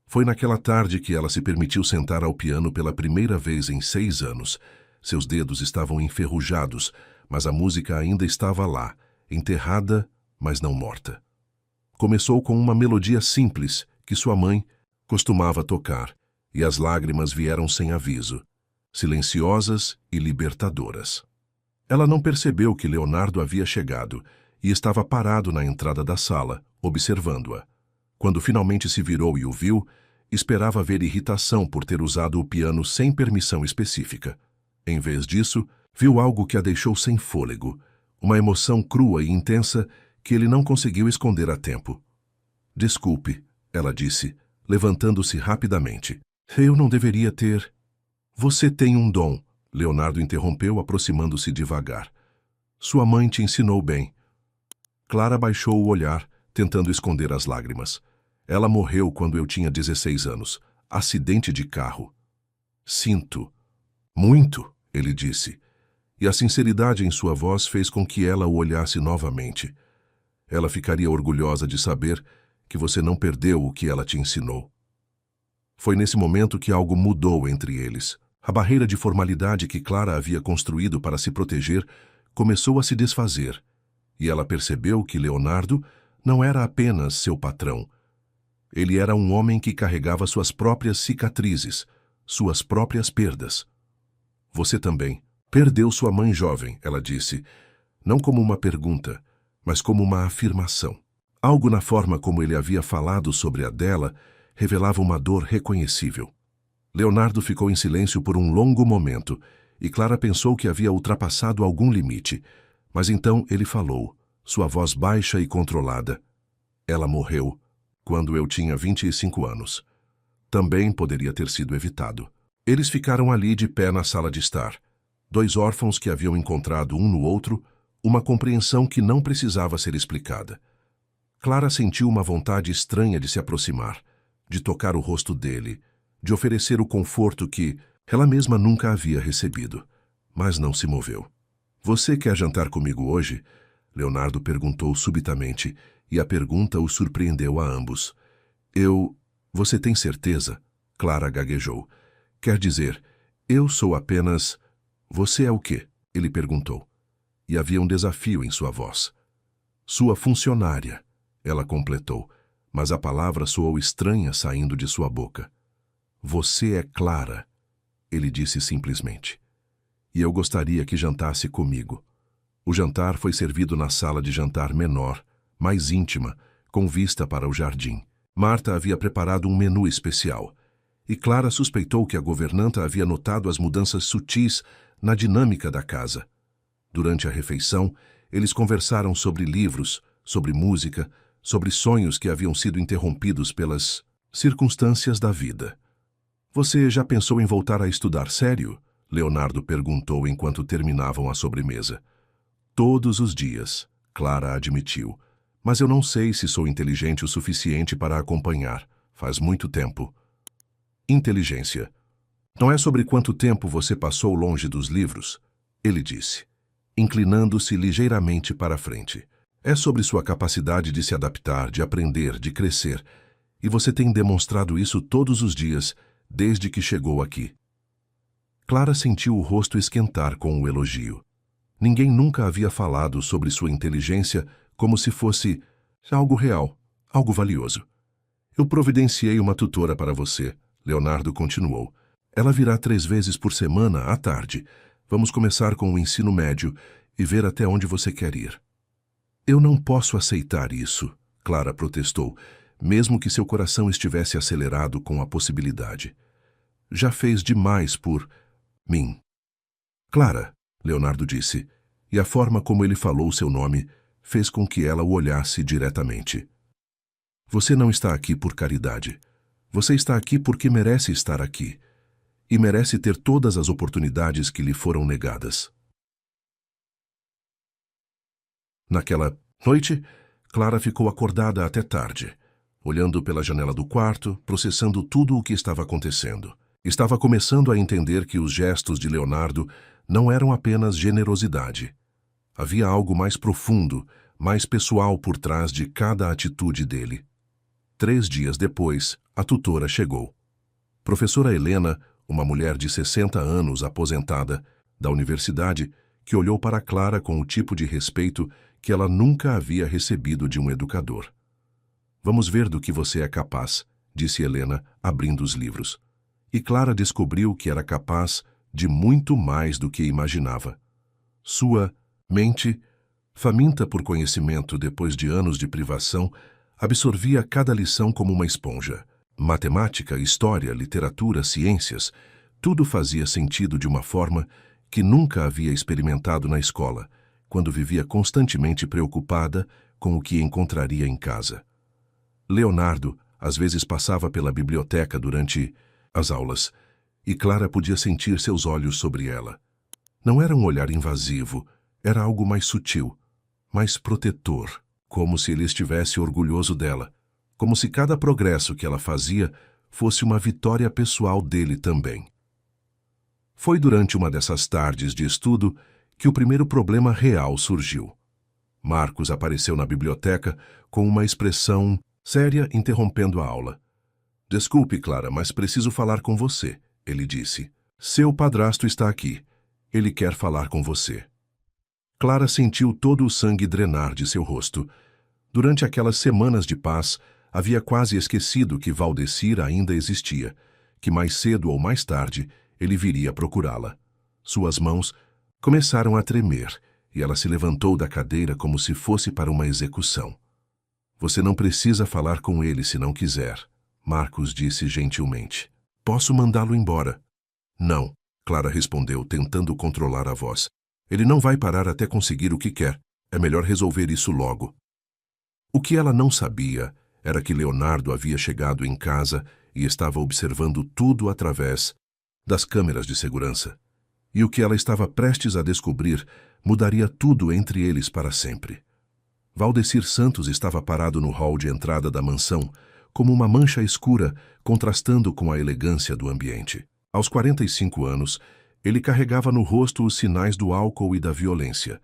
Foi naquela tarde que ela se permitiu sentar ao piano pela primeira vez em 6 anos. Seus dedos estavam enferrujados, mas a música ainda estava lá, enterrada, mas não morta. Começou com uma melodia simples que sua mãe costumava tocar, e as lágrimas vieram sem aviso, silenciosas e libertadoras. Ela não percebeu que Leonardo havia chegado e estava parado na entrada da sala, observando-a. Quando finalmente se virou e o viu, esperava ver irritação por ter usado o piano sem permissão específica. Em vez disso, viu algo que a deixou sem fôlego, uma emoção crua e intensa que ele não conseguiu esconder a tempo. "Desculpe", ela disse, levantando-se rapidamente. "Eu não deveria ter..." "Você tem um dom", Leonardo interrompeu, aproximando-se devagar. "Sua mãe te ensinou bem." Clara baixou o olhar, tentando esconder as lágrimas. "Ela morreu quando eu tinha 16 anos. Acidente de carro." "Sinto." "Muito", ele disse. E a sinceridade em sua voz fez com que ela o olhasse novamente. "Ela ficaria orgulhosa de saber que você não perdeu o que ela te ensinou." Foi nesse momento que algo mudou entre eles. A barreira de formalidade que Clara havia construído para se proteger começou a se desfazer, e ela percebeu que Leonardo não era apenas seu patrão. Ele era um homem que carregava suas próprias cicatrizes, suas próprias perdas. "Você também perdeu sua mãe jovem", ela disse, não como uma pergunta, mas como uma afirmação. Algo na forma como ele havia falado sobre a dela revelava uma dor reconhecível. Leonardo ficou em silêncio por um longo momento, e Clara pensou que havia ultrapassado algum limite. Mas então ele falou, sua voz baixa e controlada. "Ela morreu quando eu tinha 25 anos. Também poderia ter sido evitado." Eles ficaram ali de pé na sala de estar. 2 órfãos que haviam encontrado um no outro uma compreensão que não precisava ser explicada. Clara sentiu uma vontade estranha de se aproximar, de tocar o rosto dele, de oferecer o conforto que ela mesma nunca havia recebido, mas não se moveu. "Você quer jantar comigo hoje?" Leonardo perguntou subitamente, e a pergunta o surpreendeu a ambos. Você tem certeza?" Clara gaguejou. "Quer dizer, eu sou apenas..." "Você é o quê?" ele perguntou. E havia um desafio em sua voz. "Sua funcionária", ela completou, mas a palavra soou estranha saindo de sua boca. "Você é Clara", ele disse simplesmente. "E eu gostaria que jantasse comigo." O jantar foi servido na sala de jantar menor, mais íntima, com vista para o jardim. Marta havia preparado um menu especial, e Clara suspeitou que a governanta havia notado as mudanças sutis na dinâmica da casa. Durante a refeição, eles conversaram sobre livros, sobre música, sobre sonhos que haviam sido interrompidos pelas circunstâncias da vida. Você já pensou em voltar a estudar sério? Leonardo perguntou enquanto terminavam a sobremesa. Todos os dias, Clara admitiu. Mas eu não sei se sou inteligente o suficiente para acompanhar. Faz muito tempo. Inteligência. Não é sobre quanto tempo você passou longe dos livros, ele disse, inclinando-se ligeiramente para a frente. É sobre sua capacidade de se adaptar, de aprender, de crescer. E você tem demonstrado isso todos os dias, desde que chegou aqui. Clara sentiu o rosto esquentar com o elogio. Ninguém nunca havia falado sobre sua inteligência como se fosse algo real, algo valioso. Eu providenciei uma tutora para você, Leonardo continuou. Ela virá 3 vezes por semana, à tarde. Vamos começar com o ensino médio e ver até onde você quer ir. Eu não posso aceitar isso, Clara protestou, mesmo que seu coração estivesse acelerado com a possibilidade. Já fez demais por mim. Clara, Leonardo disse, e a forma como ele falou seu nome fez com que ela o olhasse diretamente. Você não está aqui por caridade. Você está aqui porque merece estar aqui. E merece ter todas as oportunidades que lhe foram negadas. Naquela noite, Clara ficou acordada até tarde, olhando pela janela do quarto, processando tudo o que estava acontecendo. Estava começando a entender que os gestos de Leonardo não eram apenas generosidade. Havia algo mais profundo, mais pessoal por trás de cada atitude dele. 3 dias depois, a tutora chegou. Professora Helena, uma mulher de 60 anos aposentada, da universidade, que olhou para Clara com o tipo de respeito que ela nunca havia recebido de um educador. Vamos ver do que você é capaz, disse Helena, abrindo os livros. E Clara descobriu que era capaz de muito mais do que imaginava. Sua mente, faminta por conhecimento depois de anos de privação, absorvia cada lição como uma esponja. Matemática, história, literatura, ciências, tudo fazia sentido de uma forma que nunca havia experimentado na escola, quando vivia constantemente preocupada com o que encontraria em casa. Leonardo, às vezes, passava pela biblioteca durante as aulas, e Clara podia sentir seus olhos sobre ela. Não era um olhar invasivo, era algo mais sutil, mais protetor, como se ele estivesse orgulhoso dela, como se cada progresso que ela fazia fosse uma vitória pessoal dele também. Foi durante uma dessas tardes de estudo que o primeiro problema real surgiu. Marcos apareceu na biblioteca com uma expressão séria interrompendo a aula. Desculpe, Clara, mas preciso falar com você, ele disse. Seu padrasto está aqui. Ele quer falar com você. Clara sentiu todo o sangue drenar de seu rosto. Durante aquelas semanas de paz, havia quase esquecido que Valdecir ainda existia, que mais cedo ou mais tarde ele viria procurá-la. Suas mãos começaram a tremer e ela se levantou da cadeira como se fosse para uma execução. Você não precisa falar com ele se não quiser, Marcos disse gentilmente. Posso mandá-lo embora. Não, Clara respondeu, tentando controlar a voz. Ele não vai parar até conseguir o que quer. É melhor resolver isso logo. O que ela não sabia era que Leonardo havia chegado em casa e estava observando tudo através das câmeras de segurança. E o que ela estava prestes a descobrir mudaria tudo entre eles para sempre. Valdecir Santos estava parado no hall de entrada da mansão, como uma mancha escura, contrastando com a elegância do ambiente. Aos 45 anos, ele carregava no rosto os sinais do álcool e da violência.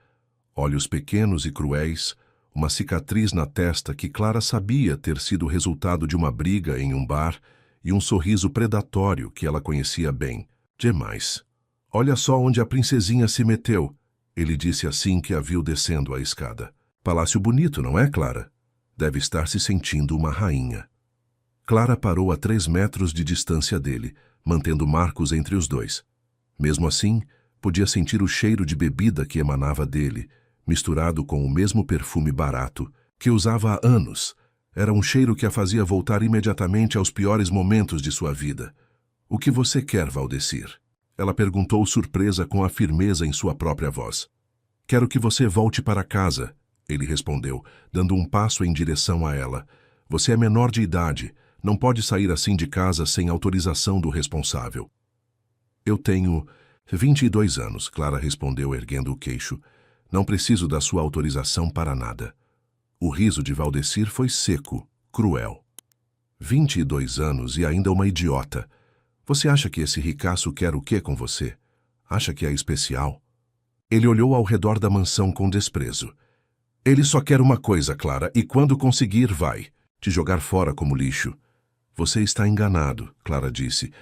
Olhos pequenos e cruéis, uma cicatriz na testa que Clara sabia ter sido resultado de uma briga em um bar e um sorriso predatório que ela conhecia bem. Demais. Olha só onde a princesinha se meteu, ele disse assim que a viu descendo a escada. Palácio bonito, não é, Clara? Deve estar se sentindo uma rainha. Clara parou a 3 metros de distância dele, mantendo Marcos entre os dois. Mesmo assim, podia sentir o cheiro de bebida que emanava dele, misturado com o mesmo perfume barato que usava há anos. Era um cheiro que a fazia voltar imediatamente aos piores momentos de sua vida. O que você quer, Valdecir? Ela perguntou surpresa com a firmeza em sua própria voz. Quero que você volte para casa, Ele respondeu, dando um passo em direção a ela. Você é menor de idade. Não pode sair assim de casa sem autorização do responsável. Eu tenho 22 anos, Clara respondeu, erguendo o queixo. Não preciso da sua autorização para nada. O riso de Valdecir foi seco, cruel. 22 anos e ainda uma idiota. Você acha que esse ricaço quer o quê com você? Acha que é especial? Ele olhou ao redor da mansão com desprezo. Ele só quer uma coisa, Clara, e quando conseguir, vai te jogar fora como lixo. Você está enganado, Clara disse,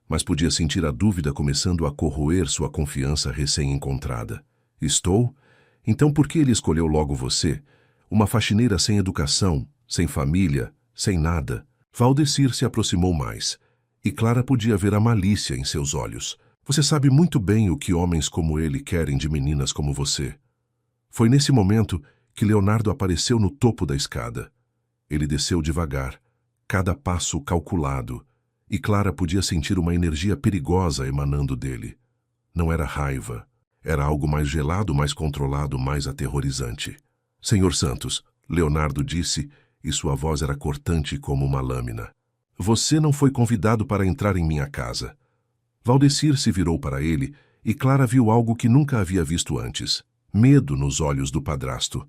mas podia sentir a dúvida começando a corroer sua confiança recém-encontrada. Estou? Então por que ele escolheu logo você? Uma faxineira sem educação, sem família, sem nada. Valdecir se aproximou mais, e Clara podia ver a malícia em seus olhos. Você sabe muito bem o que homens como ele querem de meninas como você. Foi nesse momento que Leonardo apareceu no topo da escada. Ele desceu devagar, cada passo calculado, e Clara podia sentir uma energia perigosa emanando dele. Não era raiva, era algo mais gelado, mais controlado, mais aterrorizante. Senhor Santos, Leonardo disse, e sua voz era cortante como uma lâmina. Você não foi convidado para entrar em minha casa. Valdecir se virou para ele, e Clara viu algo que nunca havia visto antes. Medo nos olhos do padrasto.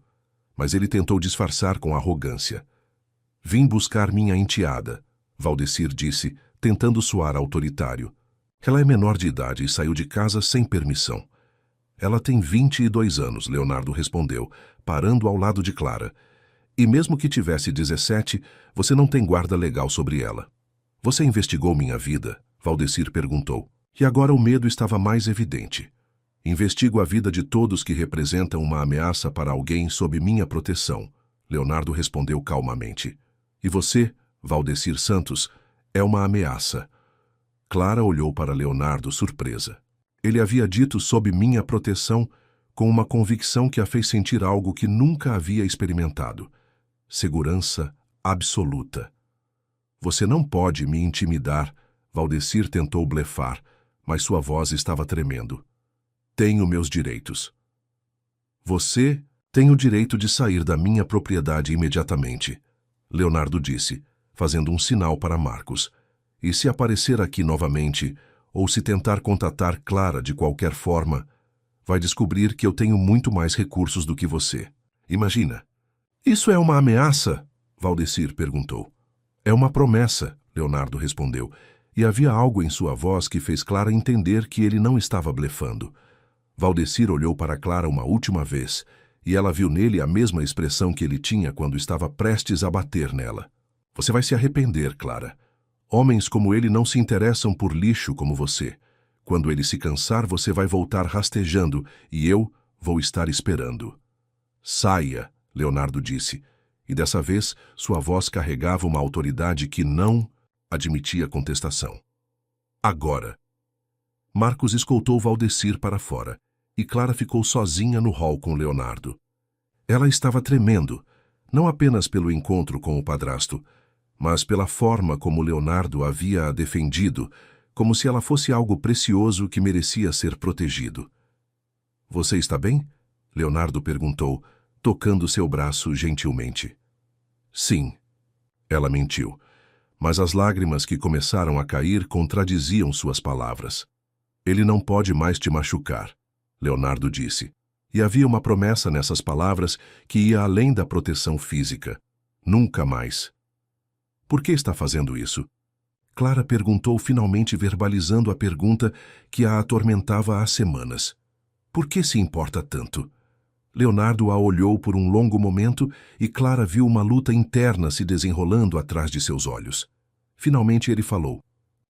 Mas ele tentou disfarçar com arrogância. Vim buscar minha enteada, Valdecir disse, tentando soar autoritário. Ela é menor de idade e saiu de casa sem permissão. Ela tem 22 anos, Leonardo respondeu, parando ao lado de Clara. E mesmo que tivesse 17, você não tem guarda legal sobre ela. Você investigou minha vida? Valdecir perguntou. E agora o medo estava mais evidente. Investigo a vida de todos que representam uma ameaça para alguém sob minha proteção, Leonardo respondeu calmamente. E você, Valdecir Santos, é uma ameaça. Clara olhou para Leonardo surpresa. Ele havia dito sob minha proteção com uma convicção que a fez sentir algo que nunca havia experimentado. Segurança absoluta. Você não pode me intimidar, Valdecir tentou blefar, mas sua voz estava tremendo. Tenho meus direitos. Você tem o direito de sair da minha propriedade imediatamente, Leonardo disse, fazendo um sinal para Marcos. E se aparecer aqui novamente, ou se tentar contatar Clara de qualquer forma, vai descobrir que eu tenho muito mais recursos do que você. Imagina. Isso é uma ameaça? Valdecir perguntou. É uma promessa, Leonardo respondeu, e havia algo em sua voz que fez Clara entender que ele não estava blefando. Valdecir olhou para Clara uma última vez, e ela viu nele a mesma expressão que ele tinha quando estava prestes a bater nela. Você vai se arrepender, Clara. Homens como ele não se interessam por lixo como você. Quando ele se cansar, você vai voltar rastejando, e eu vou estar esperando. Saia, Leonardo disse, e dessa vez sua voz carregava uma autoridade que não admitia contestação. Agora. Marcos escoltou Valdecir para fora, e Clara ficou sozinha no hall com Leonardo. Ela estava tremendo, não apenas pelo encontro com o padrasto, mas pela forma como Leonardo havia-a defendido, como se ela fosse algo precioso que merecia ser protegido. Você está bem? Leonardo perguntou, tocando seu braço gentilmente. Sim. Ela mentiu, mas as lágrimas que começaram a cair contradiziam suas palavras. Ele não pode mais te machucar, Leonardo disse. E havia uma promessa nessas palavras que ia além da proteção física. Nunca mais. Por que está fazendo isso? Clara perguntou, finalmente verbalizando a pergunta que a atormentava há semanas. Por que se importa tanto? Leonardo a olhou por um longo momento e Clara viu uma luta interna se desenrolando atrás de seus olhos. Finalmente ele falou.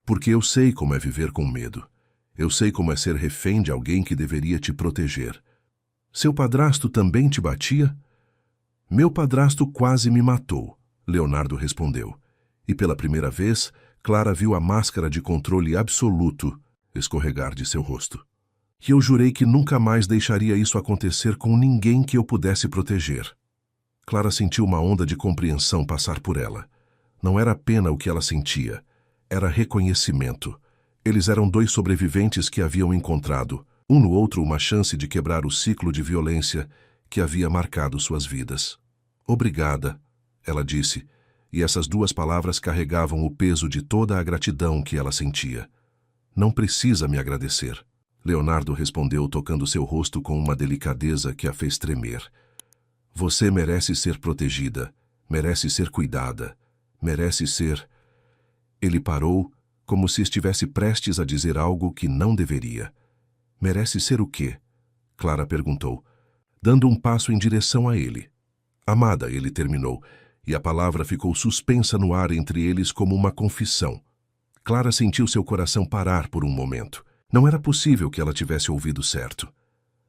Porque eu sei como é viver com medo. Eu sei como é ser refém de alguém que deveria te proteger. Seu padrasto também te batia? Meu padrasto quase me matou, Leonardo respondeu. E pela primeira vez, Clara viu a máscara de controle absoluto escorregar de seu rosto. E eu jurei que nunca mais deixaria isso acontecer com ninguém que eu pudesse proteger. Clara sentiu uma onda de compreensão passar por ela. Não era pena o que ela sentia, era reconhecimento. Eles eram dois sobreviventes que haviam encontrado, um no outro, uma chance de quebrar o ciclo de violência que havia marcado suas vidas. Obrigada, ela disse, e essas duas palavras carregavam o peso de toda a gratidão que ela sentia. Não precisa me agradecer. Leonardo respondeu, tocando seu rosto com uma delicadeza que a fez tremer. Você merece ser protegida, merece ser cuidada, merece ser... Ele parou, como se estivesse prestes a dizer algo que não deveria. Merece ser o quê? Clara perguntou, dando um passo em direção a ele. Amada, ele terminou, e a palavra ficou suspensa no ar entre eles como uma confissão. Clara sentiu seu coração parar por um momento. Não era possível que ela tivesse ouvido certo.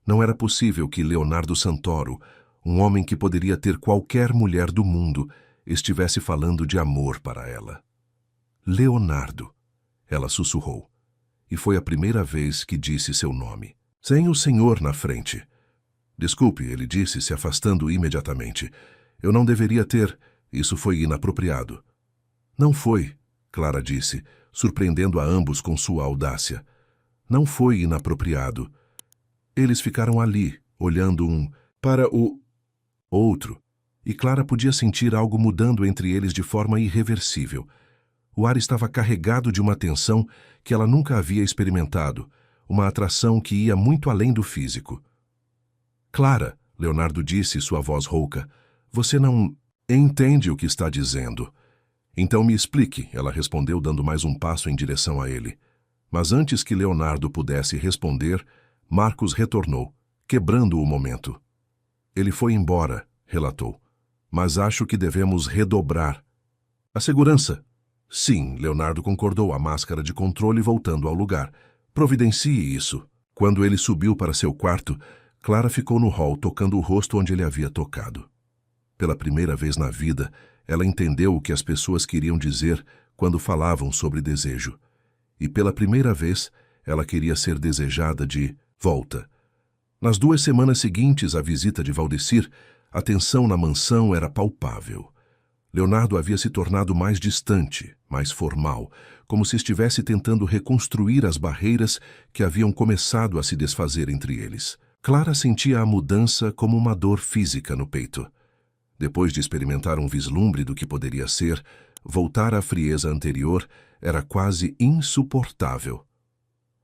Não era possível que Leonardo Santoro, um homem que poderia ter qualquer mulher do mundo, estivesse falando de amor para ela. Leonardo, ela sussurrou, e foi a primeira vez que disse seu nome. Sem o senhor na frente. Desculpe, ele disse, se afastando imediatamente. Eu não deveria ter... Isso foi inapropriado. Não foi, Clara disse, surpreendendo a ambos com sua audácia. Não foi inapropriado. Eles ficaram ali, olhando um para o outro, e Clara podia sentir algo mudando entre eles de forma irreversível. O ar estava carregado de uma tensão que ela nunca havia experimentado, uma atração que ia muito além do físico. Clara, Leonardo disse, sua voz rouca, você não entende o que está dizendo. Então me explique, ela respondeu, dando mais um passo em direção a ele. Mas antes que Leonardo pudesse responder, Marcos retornou, quebrando o momento. Ele foi embora, relatou. Mas acho que devemos redobrar. A segurança. Sim, Leonardo concordou, a máscara de controle voltando ao lugar. Providencie isso. Quando ele subiu para seu quarto, Clara ficou no hall tocando o rosto onde ele havia tocado. Pela primeira vez na vida, ela entendeu o que as pessoas queriam dizer quando falavam sobre desejo. E pela primeira vez, ela queria ser desejada de volta. Nas 2 semanas seguintes à visita de Valdecir, a tensão na mansão era palpável. Leonardo havia se tornado mais distante, mais formal, como se estivesse tentando reconstruir as barreiras que haviam começado a se desfazer entre eles. Clara sentia a mudança como uma dor física no peito. Depois de experimentar um vislumbre do que poderia ser, voltar à frieza anterior era quase insuportável.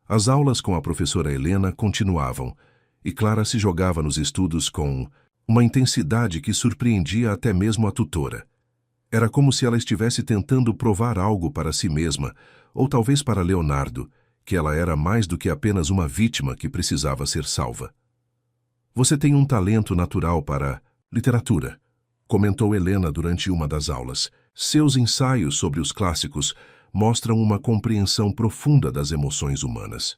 As aulas com a professora Helena continuavam, e Clara se jogava nos estudos com uma intensidade que surpreendia até mesmo a tutora. Era como se ela estivesse tentando provar algo para si mesma, ou talvez para Leonardo, que ela era mais do que apenas uma vítima que precisava ser salva. Você tem um talento natural para literatura, comentou Helena durante uma das aulas. Seus ensaios sobre os clássicos mostram uma compreensão profunda das emoções humanas.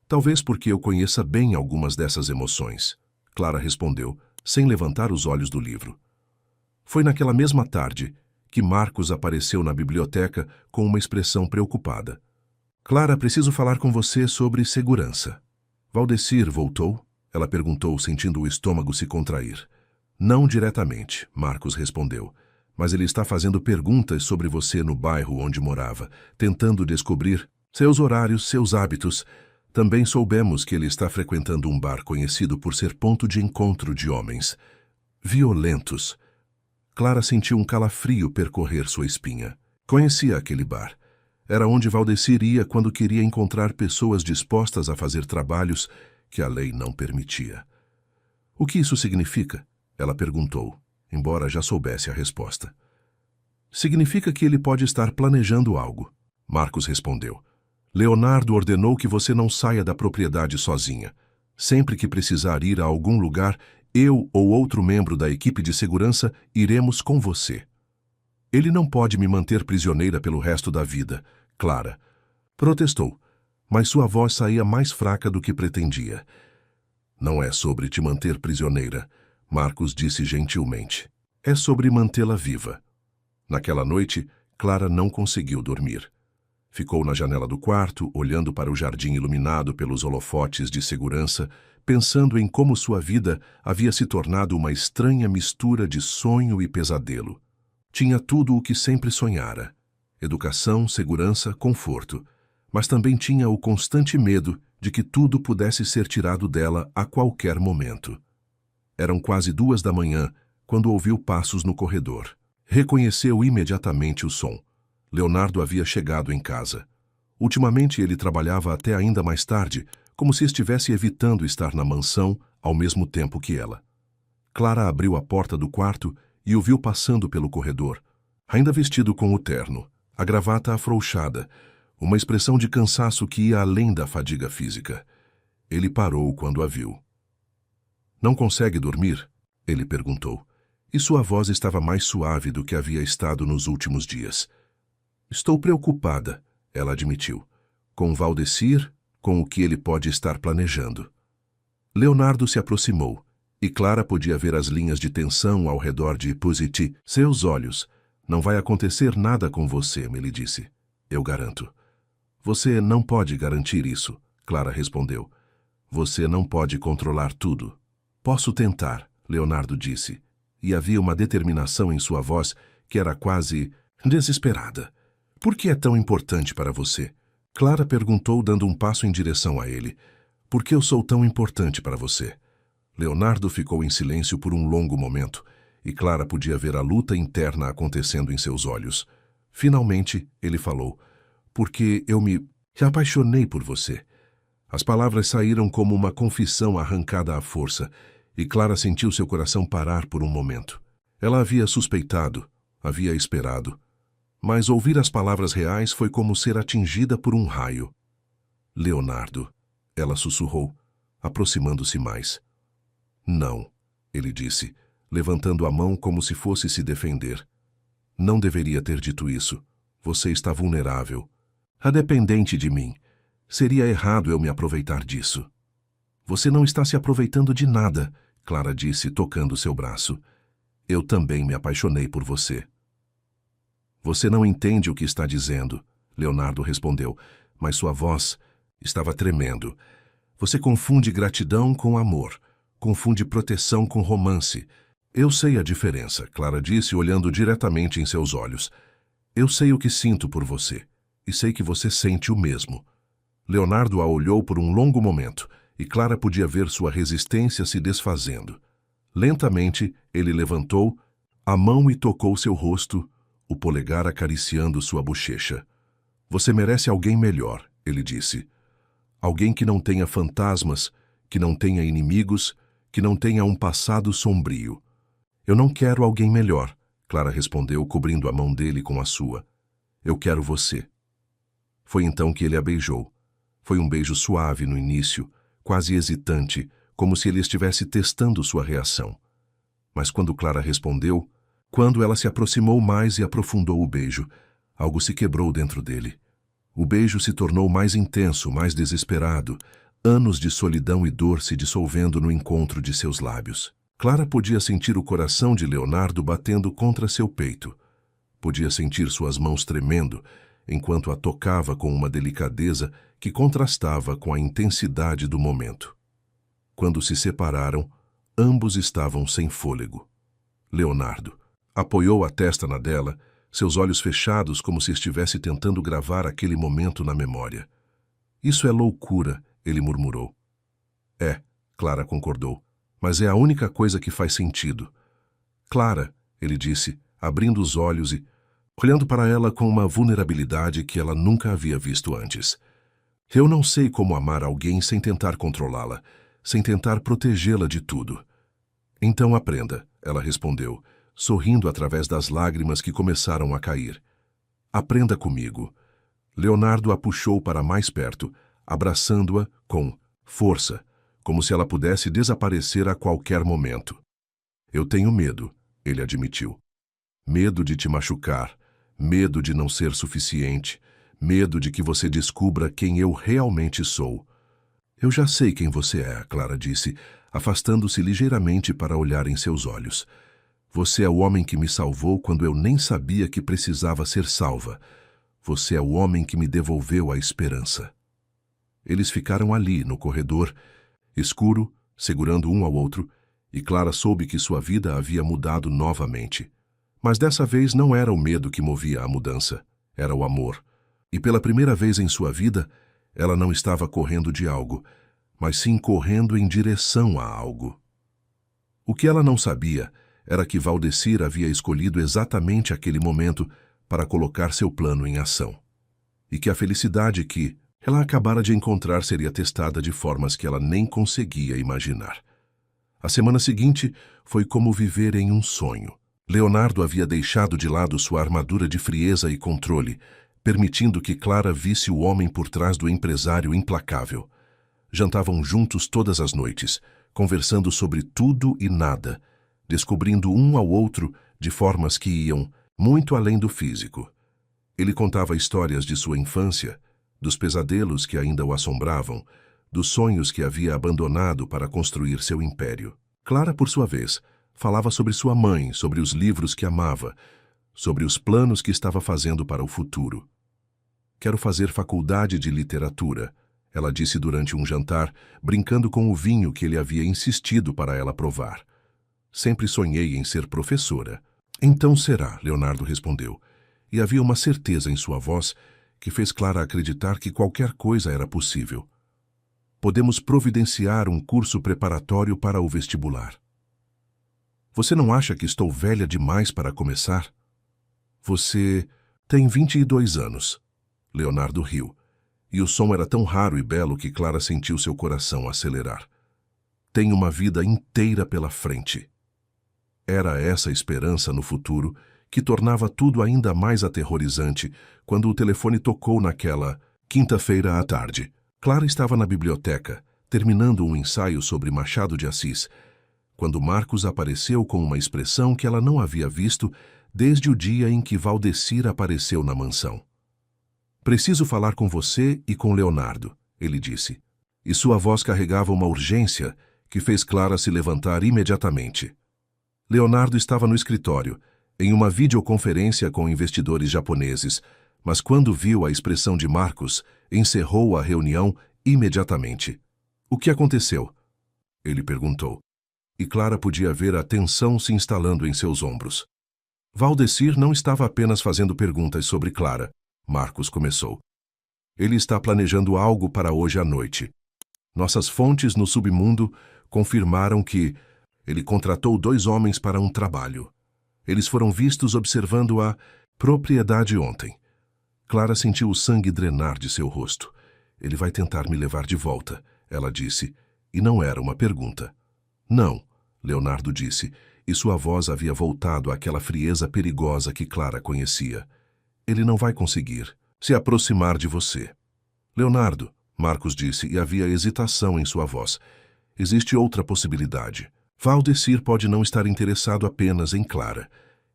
Talvez porque eu conheça bem algumas dessas emoções, Clara respondeu, sem levantar os olhos do livro. Foi naquela mesma tarde que Marcos apareceu na biblioteca com uma expressão preocupada. Clara, preciso falar com você sobre segurança. Valdecir voltou? Ela perguntou, sentindo o estômago se contrair. Não diretamente, Marcos respondeu, mas ele está fazendo perguntas sobre você no bairro onde morava, tentando descobrir seus horários, seus hábitos. Também soubemos que ele está frequentando um bar conhecido por ser ponto de encontro de homens violentos. Clara sentiu um calafrio percorrer sua espinha. Conhecia aquele bar. Era onde Valdecir ia quando queria encontrar pessoas dispostas a fazer trabalhos que a lei não permitia. O que isso significa? Ela perguntou, embora já soubesse a resposta. Significa que ele pode estar planejando algo, Marcos respondeu. Leonardo ordenou que você não saia da propriedade sozinha. Sempre que precisar ir a algum lugar, eu ou outro membro da equipe de segurança iremos com você. Ele não pode me manter prisioneira pelo resto da vida, Clara. Protestou, mas sua voz saía mais fraca do que pretendia. Não é sobre te manter prisioneira, Marcos disse gentilmente. É sobre mantê-la viva. Naquela noite, Clara não conseguiu dormir. Ficou na janela do quarto, olhando para o jardim iluminado pelos holofotes de segurança, pensando em como sua vida havia se tornado uma estranha mistura de sonho e pesadelo. Tinha tudo o que sempre sonhara: educação, segurança, conforto, mas também tinha o constante medo de que tudo pudesse ser tirado dela a qualquer momento. Eram quase 2 da manhã, quando ouviu passos no corredor. Reconheceu imediatamente o som. Leonardo havia chegado em casa. Ultimamente ele trabalhava até ainda mais tarde, como se estivesse evitando estar na mansão ao mesmo tempo que ela. Clara abriu a porta do quarto e o viu passando pelo corredor, ainda vestido com o terno, a gravata afrouxada, uma expressão de cansaço que ia além da fadiga física. Ele parou quando a viu. "Não consegue dormir?" ele perguntou, e sua voz estava mais suave do que havia estado nos últimos dias. "Estou preocupada", ela admitiu, "com Valdecir, com o que ele pode estar planejando." Leonardo se aproximou, e Clara podia ver as linhas de tensão ao redor de Pusiti. "Seus olhos. Não vai acontecer nada com você", ele disse. "Eu garanto." "Você não pode garantir isso", Clara respondeu. "Você não pode controlar tudo." "Posso tentar", Leonardo disse, e havia uma determinação em sua voz que era quase desesperada. "Por que é tão importante para você?" Clara perguntou, dando um passo em direção a ele. "Por que eu sou tão importante para você?" Leonardo ficou em silêncio por um longo momento, e Clara podia ver a luta interna acontecendo em seus olhos. Finalmente, ele falou: "Porque eu me apaixonei por você." As palavras saíram como uma confissão arrancada à força, e Clara sentiu seu coração parar por um momento. Ela havia suspeitado, havia esperado, mas ouvir as palavras reais foi como ser atingida por um raio. "Leonardo", ela sussurrou, aproximando-se mais. "Não", ele disse, levantando a mão como se fosse se defender. "Não deveria ter dito isso. Você está vulnerável. Dependente de mim. Seria errado eu me aproveitar disso." "Você não está se aproveitando de nada", Clara disse, tocando seu braço. "Eu também me apaixonei por você." "Você não entende o que está dizendo", Leonardo respondeu, mas sua voz estava tremendo. "Você confunde gratidão com amor, confunde proteção com romance." "Eu sei a diferença", Clara disse, olhando diretamente em seus olhos. "Eu sei o que sinto por você, e sei que você sente o mesmo." Leonardo a olhou por um longo momento, e Clara podia ver sua resistência se desfazendo. Lentamente, ele levantou a mão e tocou seu rosto, o polegar acariciando sua bochecha. "Você merece alguém melhor", ele disse. "Alguém que não tenha fantasmas, que não tenha inimigos, que não tenha um passado sombrio." "Eu não quero alguém melhor", Clara respondeu, cobrindo a mão dele com a sua. "Eu quero você." Foi então que ele a beijou. Foi um beijo suave no início, quase hesitante, como se ele estivesse testando sua reação. Mas quando Clara respondeu, quando ela se aproximou mais e aprofundou o beijo, algo se quebrou dentro dele. O beijo se tornou mais intenso, mais desesperado, anos de solidão e dor se dissolvendo no encontro de seus lábios. Clara podia sentir o coração de Leonardo batendo contra seu peito. Podia sentir suas mãos tremendo, enquanto a tocava com uma delicadeza que contrastava com a intensidade do momento. Quando se separaram, ambos estavam sem fôlego. Leonardo apoiou a testa na dela, seus olhos fechados como se estivesse tentando gravar aquele momento na memória. "Isso é loucura", ele murmurou. "É", Clara concordou, "mas é a única coisa que faz sentido." "Clara", ele disse, abrindo os olhos e olhando para ela com uma vulnerabilidade que ela nunca havia visto antes. "Eu não sei como amar alguém sem tentar controlá-la, sem tentar protegê-la de tudo." "Então aprenda", ela respondeu, sorrindo através das lágrimas que começaram a cair. "Aprenda comigo." Leonardo a puxou para mais perto, abraçando-a com força, como se ela pudesse desaparecer a qualquer momento. "Eu tenho medo", ele admitiu. "Medo de te machucar, medo de não ser suficiente, medo de que você descubra quem eu realmente sou." "Eu já sei quem você é", Clara disse, afastando-se ligeiramente para olhar em seus olhos. "Você é o homem que me salvou quando eu nem sabia que precisava ser salva. Você é o homem que me devolveu a esperança." Eles ficaram ali, no corredor, escuro, segurando um ao outro, e Clara soube que sua vida havia mudado novamente. Mas dessa vez não era o medo que movia a mudança, era o amor. E pela primeira vez em sua vida, ela não estava correndo de algo, mas sim correndo em direção a algo. O que ela não sabia era que Valdecir havia escolhido exatamente aquele momento para colocar seu plano em ação. E que a felicidade que ela acabara de encontrar seria testada de formas que ela nem conseguia imaginar. A semana seguinte foi como viver em um sonho. Leonardo havia deixado de lado sua armadura de frieza e controle, permitindo que Clara visse o homem por trás do empresário implacável. Jantavam juntos todas as noites, conversando sobre tudo e nada, descobrindo um ao outro de formas que iam muito além do físico. Ele contava histórias de sua infância, dos pesadelos que ainda o assombravam, dos sonhos que havia abandonado para construir seu império. Clara, por sua vez, falava sobre sua mãe, sobre os livros que amava, sobre os planos que estava fazendo para o futuro. Quero fazer faculdade de literatura, ela disse durante um jantar, brincando com o vinho que ele havia insistido para ela provar. Sempre sonhei em ser professora. Então será, Leonardo respondeu, e havia uma certeza em sua voz que fez Clara acreditar que qualquer coisa era possível. Podemos providenciar um curso preparatório para o vestibular. Você não acha que estou velha demais para começar? Você tem 22 anos. Leonardo riu, e o som era tão raro e belo que Clara sentiu seu coração acelerar. Tem uma vida inteira pela frente. Era essa a esperança no futuro que tornava tudo ainda mais aterrorizante quando o telefone tocou naquela quinta-feira à tarde. Clara estava na biblioteca, terminando um ensaio sobre Machado de Assis, quando Marcos apareceu com uma expressão que ela não havia visto desde o dia em que Valdecir apareceu na mansão. Preciso falar com você e com Leonardo, ele disse, e sua voz carregava uma urgência que fez Clara se levantar imediatamente. Leonardo estava no escritório, em uma videoconferência com investidores japoneses, mas quando viu a expressão de Marcos, encerrou a reunião imediatamente. O que aconteceu? Ele perguntou, e Clara podia ver a tensão se instalando em seus ombros. Valdecir não estava apenas fazendo perguntas sobre Clara, Marcos começou. Ele está planejando algo para hoje à noite. Nossas fontes no submundo confirmaram que ele contratou 2 homens para um trabalho. Eles foram vistos observando a propriedade ontem. Clara sentiu o sangue drenar de seu rosto. Ele vai tentar me levar de volta, ela disse, e não era uma pergunta. Não, Leonardo disse, e sua voz havia voltado àquela frieza perigosa que Clara conhecia. Ele não vai conseguir se aproximar de você. Leonardo, Marcos disse, e havia hesitação em sua voz. Existe outra possibilidade. Valdecir pode não estar interessado apenas em Clara.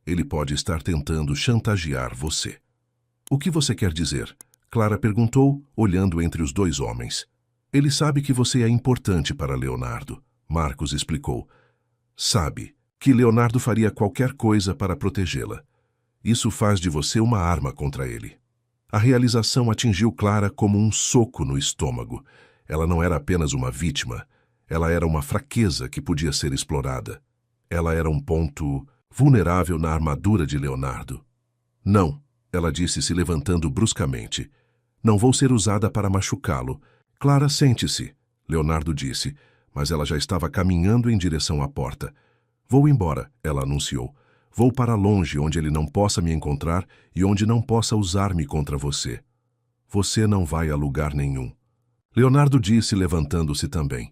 Ele pode estar tentando chantagear você. O que você quer dizer? Clara perguntou, olhando entre os 2 homens. Ele sabe que você é importante para Leonardo, Marcos explicou. Sabe que Leonardo faria qualquer coisa para protegê-la. Isso faz de você uma arma contra ele. A realização atingiu Clara como um soco no estômago. Ela não era apenas uma vítima. Ela era uma fraqueza que podia ser explorada. Ela era um ponto vulnerável na armadura de Leonardo. Não, ela disse se levantando bruscamente. Não vou ser usada para machucá-lo. Clara, sente-se, Leonardo disse, mas ela já estava caminhando em direção à porta. Vou embora, ela anunciou. Vou para longe, onde ele não possa me encontrar e onde não possa usar-me contra você. Você não vai a lugar nenhum. Leonardo disse, levantando-se também.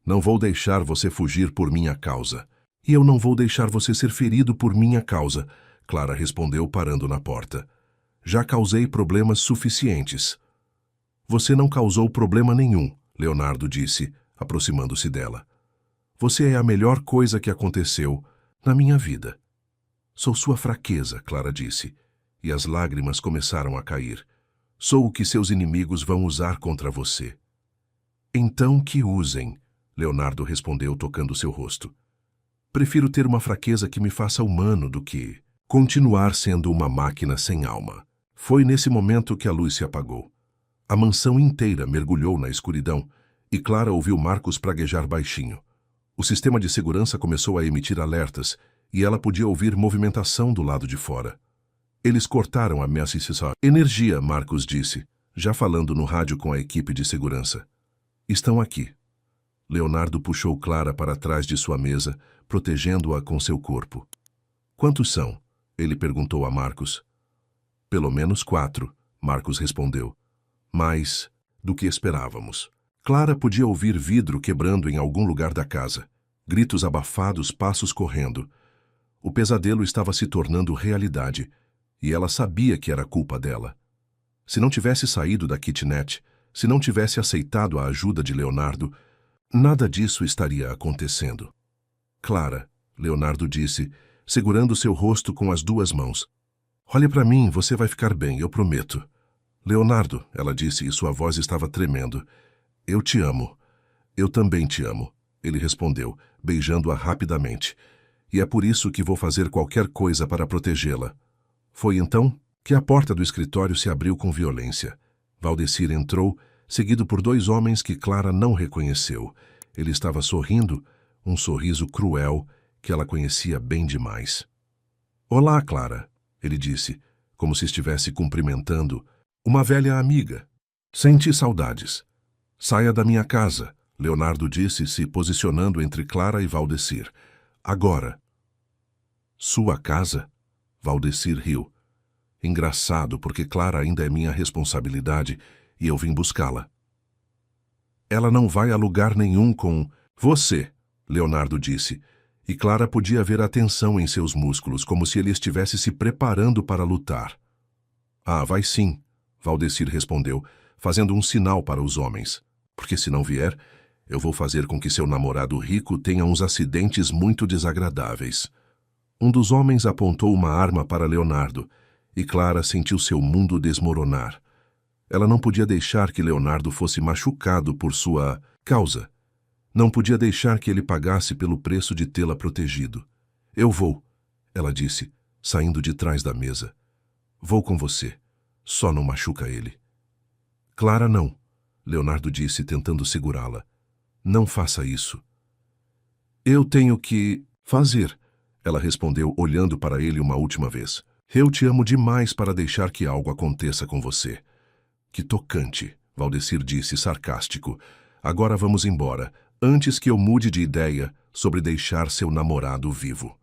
Não vou deixar você fugir por minha causa. E eu não vou deixar você ser ferido por minha causa, Clara respondeu, parando na porta. Já causei problemas suficientes. Você não causou problema nenhum, Leonardo disse, aproximando-se dela. Você é a melhor coisa que aconteceu na minha vida. Sou sua fraqueza, Clara disse, e as lágrimas começaram a cair. Sou o que seus inimigos vão usar contra você. Então que usem, Leonardo respondeu tocando seu rosto. Prefiro ter uma fraqueza que me faça humano do que continuar sendo uma máquina sem alma. Foi nesse momento que a luz se apagou. A mansão inteira mergulhou na escuridão e Clara ouviu Marcos praguejar baixinho. O sistema de segurança começou a emitir alertas e ela podia ouvir movimentação do lado de fora. Eles cortaram a energia, Marcos disse, já falando no rádio com a equipe de segurança. Estão aqui. Leonardo puxou Clara para trás de sua mesa, protegendo-a com seu corpo. Quantos são? Ele perguntou a Marcos. Pelo menos 4, Marcos respondeu. Mais do que esperávamos. Clara podia ouvir vidro quebrando em algum lugar da casa. Gritos abafados, passos correndo. O pesadelo estava se tornando realidade, e ela sabia que era culpa dela. Se não tivesse saído da kitnet, se não tivesse aceitado a ajuda de Leonardo, nada disso estaria acontecendo. Clara, Leonardo disse, segurando seu rosto com as 2 mãos. Olhe para mim, você vai ficar bem, eu prometo. Leonardo, ela disse e sua voz estava tremendo. Eu te amo. Eu também te amo, ele respondeu, beijando-a rapidamente. E é por isso que vou fazer qualquer coisa para protegê-la. Foi então que a porta do escritório se abriu com violência. Valdecir entrou, seguido por 2 homens que Clara não reconheceu. Ele estava sorrindo, um sorriso cruel que ela conhecia bem demais. Olá, Clara, ele disse, como se estivesse cumprimentando uma velha amiga. Senti saudades. Saia da minha casa, Leonardo disse, se posicionando entre Clara e Valdecir. Agora. Sua casa? Valdecir riu. Engraçado, porque Clara ainda é minha responsabilidade e eu vim buscá-la. Ela não vai a lugar nenhum com você, Leonardo disse, e Clara podia ver a tensão em seus músculos, como se ele estivesse se preparando para lutar. Ah, vai sim, Valdecir respondeu, fazendo um sinal para os homens. Porque se não vier, eu vou fazer com que seu namorado rico tenha uns acidentes muito desagradáveis. Um dos homens apontou uma arma para Leonardo, e Clara sentiu seu mundo desmoronar. Ela não podia deixar que Leonardo fosse machucado por sua causa. Não podia deixar que ele pagasse pelo preço de tê-la protegido. Eu vou, ela disse, saindo de trás da mesa. Vou com você. Só não machuca ele. Clara, não, Leonardo disse, tentando segurá-la. Não faça isso. Eu tenho que fazer, ela respondeu, olhando para ele uma última vez. Eu te amo demais para deixar que algo aconteça com você. Que tocante, Valdecir disse, sarcástico. Agora vamos embora, antes que eu mude de ideia sobre deixar seu namorado vivo.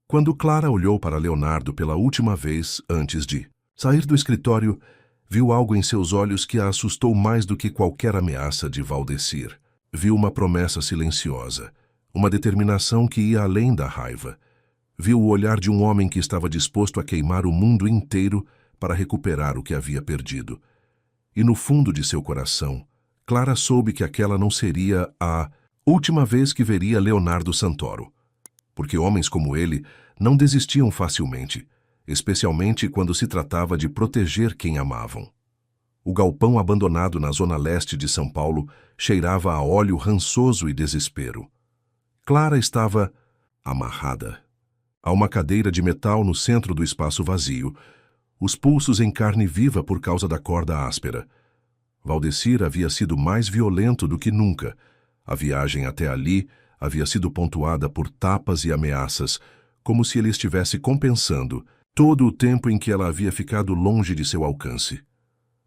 Quando Clara olhou para Leonardo pela última vez antes de sair do escritório, viu algo em seus olhos que a assustou mais do que qualquer ameaça de Valdecir. Viu uma promessa silenciosa, uma determinação que ia além da raiva. Viu o olhar de um homem que estava disposto a queimar o mundo inteiro para recuperar o que havia perdido. E no fundo de seu coração, Clara soube que aquela não seria a última vez que veria Leonardo Santoro. Porque homens como ele não desistiam facilmente, especialmente quando se tratava de proteger quem amavam. O galpão abandonado na zona leste de São Paulo cheirava a óleo rançoso e desespero. Clara estava amarrada a uma cadeira de metal no centro do espaço vazio, os pulsos em carne viva por causa da corda áspera. Valdecir havia sido mais violento do que nunca. A viagem até ali havia sido pontuada por tapas e ameaças, como se ele estivesse compensando todo o tempo em que ela havia ficado longe de seu alcance.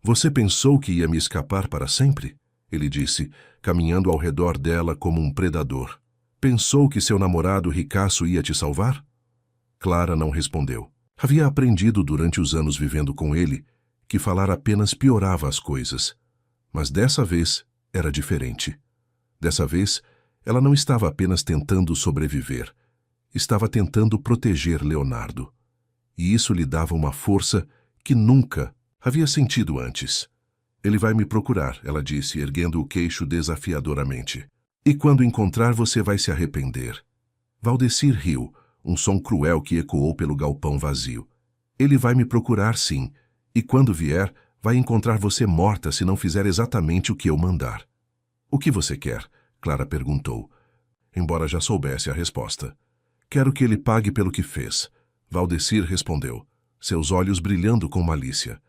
Você pensou que ia me escapar para sempre? Ele disse, caminhando ao redor dela como um predador. Pensou que seu namorado ricaço ia te salvar? Clara não respondeu. Havia aprendido durante os anos vivendo com ele que falar apenas piorava as coisas. Mas dessa vez era diferente. Dessa vez, ela não estava apenas tentando sobreviver. Estava tentando proteger Leonardo. E isso lhe dava uma força que nunca havia sentido antes. Ele vai me procurar, ela disse, erguendo o queixo desafiadoramente. E quando encontrar, você vai se arrepender. Valdecir riu, um som cruel que ecoou pelo galpão vazio. Ele vai me procurar, sim, e quando vier, vai encontrar você morta se não fizer exatamente o que eu mandar. O que você quer? Clara perguntou, embora já soubesse a resposta. Quero que ele pague pelo que fez. Valdecir respondeu, seus olhos brilhando com malícia.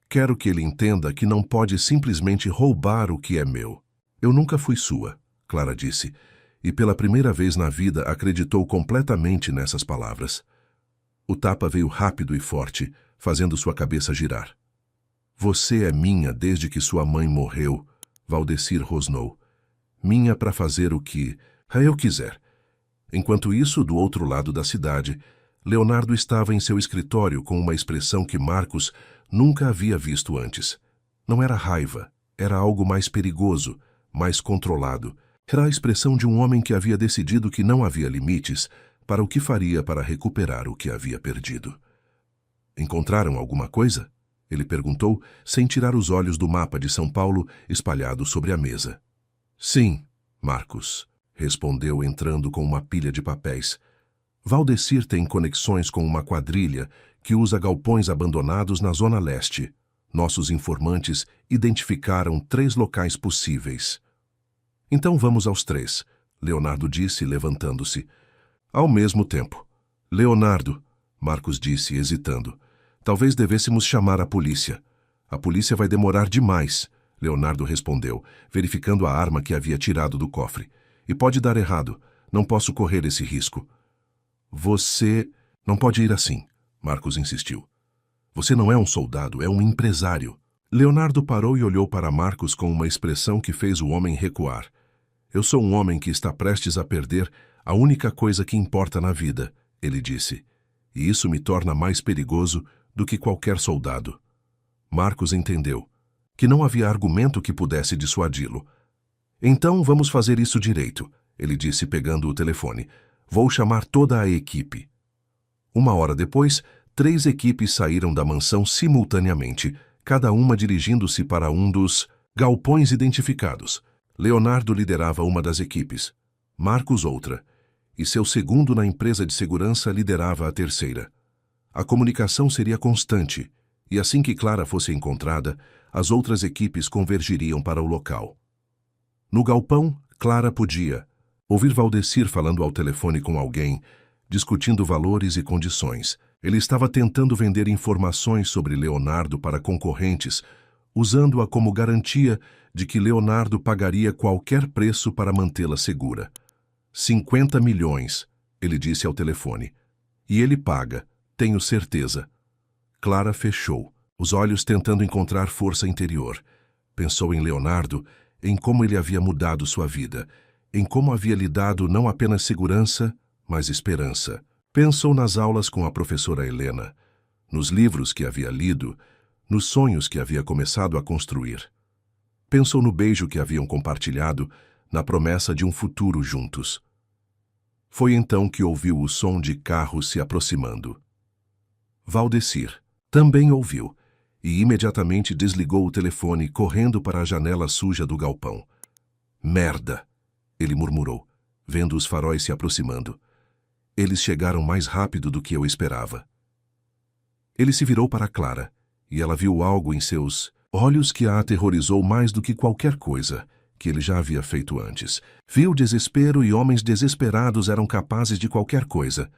Quero que ele entenda que não pode simplesmente roubar o que é meu. Eu nunca fui sua, Clara disse, e pela primeira vez na vida acreditou completamente nessas palavras. O tapa veio rápido e forte, fazendo sua cabeça girar. Você é minha desde que sua mãe morreu, Valdecir rosnou. minha para fazer o que eu quiser. Enquanto isso, do outro lado da cidade, Leonardo estava em seu escritório com uma expressão que Marcos nunca havia visto antes. Não era raiva, era algo mais perigoso, mais controlado. Era a expressão de um homem que havia decidido que não havia limites para o que faria para recuperar o que havia perdido. Encontraram alguma coisa? Ele perguntou, sem tirar os olhos do mapa de São Paulo espalhado sobre a mesa. Sim, Marcos, respondeu entrando com uma pilha de papéis. Valdecir tem conexões com uma quadrilha que usa galpões abandonados na Zona Leste. Nossos informantes identificaram 3 locais possíveis. Então vamos aos 3, Leonardo disse, levantando-se. Ao mesmo tempo. Leonardo, Marcos disse, hesitando. Talvez devêssemos chamar a polícia. A polícia vai demorar demais, Leonardo respondeu, verificando a arma que havia tirado do cofre. E pode dar errado. Não posso correr esse risco. Você não pode ir assim, Marcos insistiu. Você não é um soldado, é um empresário. Leonardo parou e olhou para Marcos com uma expressão que fez o homem recuar. Eu sou um homem que está prestes a perder a única coisa que importa na vida, ele disse. E isso me torna mais perigoso do que qualquer soldado. Marcos entendeu que não havia argumento que pudesse dissuadi-lo. Então vamos fazer isso direito, ele disse pegando o telefone. Vou chamar toda a equipe. 1 hora depois, 3 equipes saíram da mansão simultaneamente, cada uma dirigindo-se para um dos galpões identificados. Leonardo liderava uma das equipes, Marcos outra, e seu segundo na empresa de segurança liderava a terceira. A comunicação seria constante, e assim que Clara fosse encontrada, as outras equipes convergiriam para o local. No galpão, Clara podia ouvir Valdecir falando ao telefone com alguém, discutindo valores e condições. Ele estava tentando vender informações sobre Leonardo para concorrentes, usando-a como garantia de que Leonardo pagaria qualquer preço para mantê-la segura. 50 milhões, ele disse ao telefone. E ele paga, tenho certeza. Clara fechou, os olhos tentando encontrar força interior. Pensou em Leonardo, em como ele havia mudado sua vida, em como havia lhe dado não apenas segurança, mas esperança. Pensou nas aulas com a professora Helena, nos livros que havia lido, nos sonhos que havia começado a construir. Pensou no beijo que haviam compartilhado, na promessa de um futuro juntos. Foi então que ouviu o som de carros se aproximando. Valdecir também ouviu, e imediatamente desligou o telefone, correndo para a janela suja do galpão. Merda! Ele murmurou, vendo os faróis se aproximando. Eles chegaram mais rápido do que eu esperava. Ele se virou para Clara, e ela viu algo em seus olhos que a aterrorizou mais do que qualquer coisa que ele já havia feito antes. Viu desespero e homens desesperados eram capazes de qualquer coisa.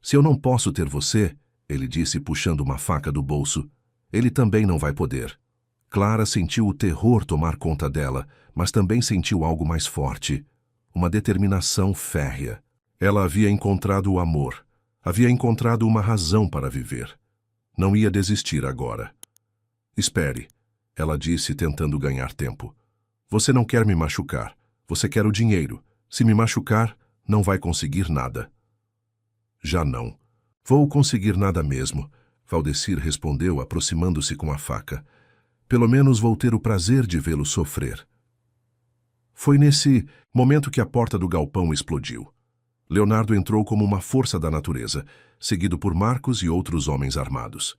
Se eu não posso ter você, ele disse puxando uma faca do bolso, ele também não vai poder. Clara sentiu o terror tomar conta dela, mas também sentiu algo mais forte, uma determinação férrea. Ela havia encontrado o amor, havia encontrado uma razão para viver. Não ia desistir agora. Espere, ela disse tentando ganhar tempo. Você não quer me machucar, você quer o dinheiro. Se me machucar, não vai conseguir nada. Já não. Vou conseguir nada mesmo, Valdecir respondeu, aproximando-se com a faca. Pelo menos vou ter o prazer de vê-lo sofrer. Foi nesse momento que a porta do galpão explodiu. Leonardo entrou como uma força da natureza, seguido por Marcos e outros homens armados.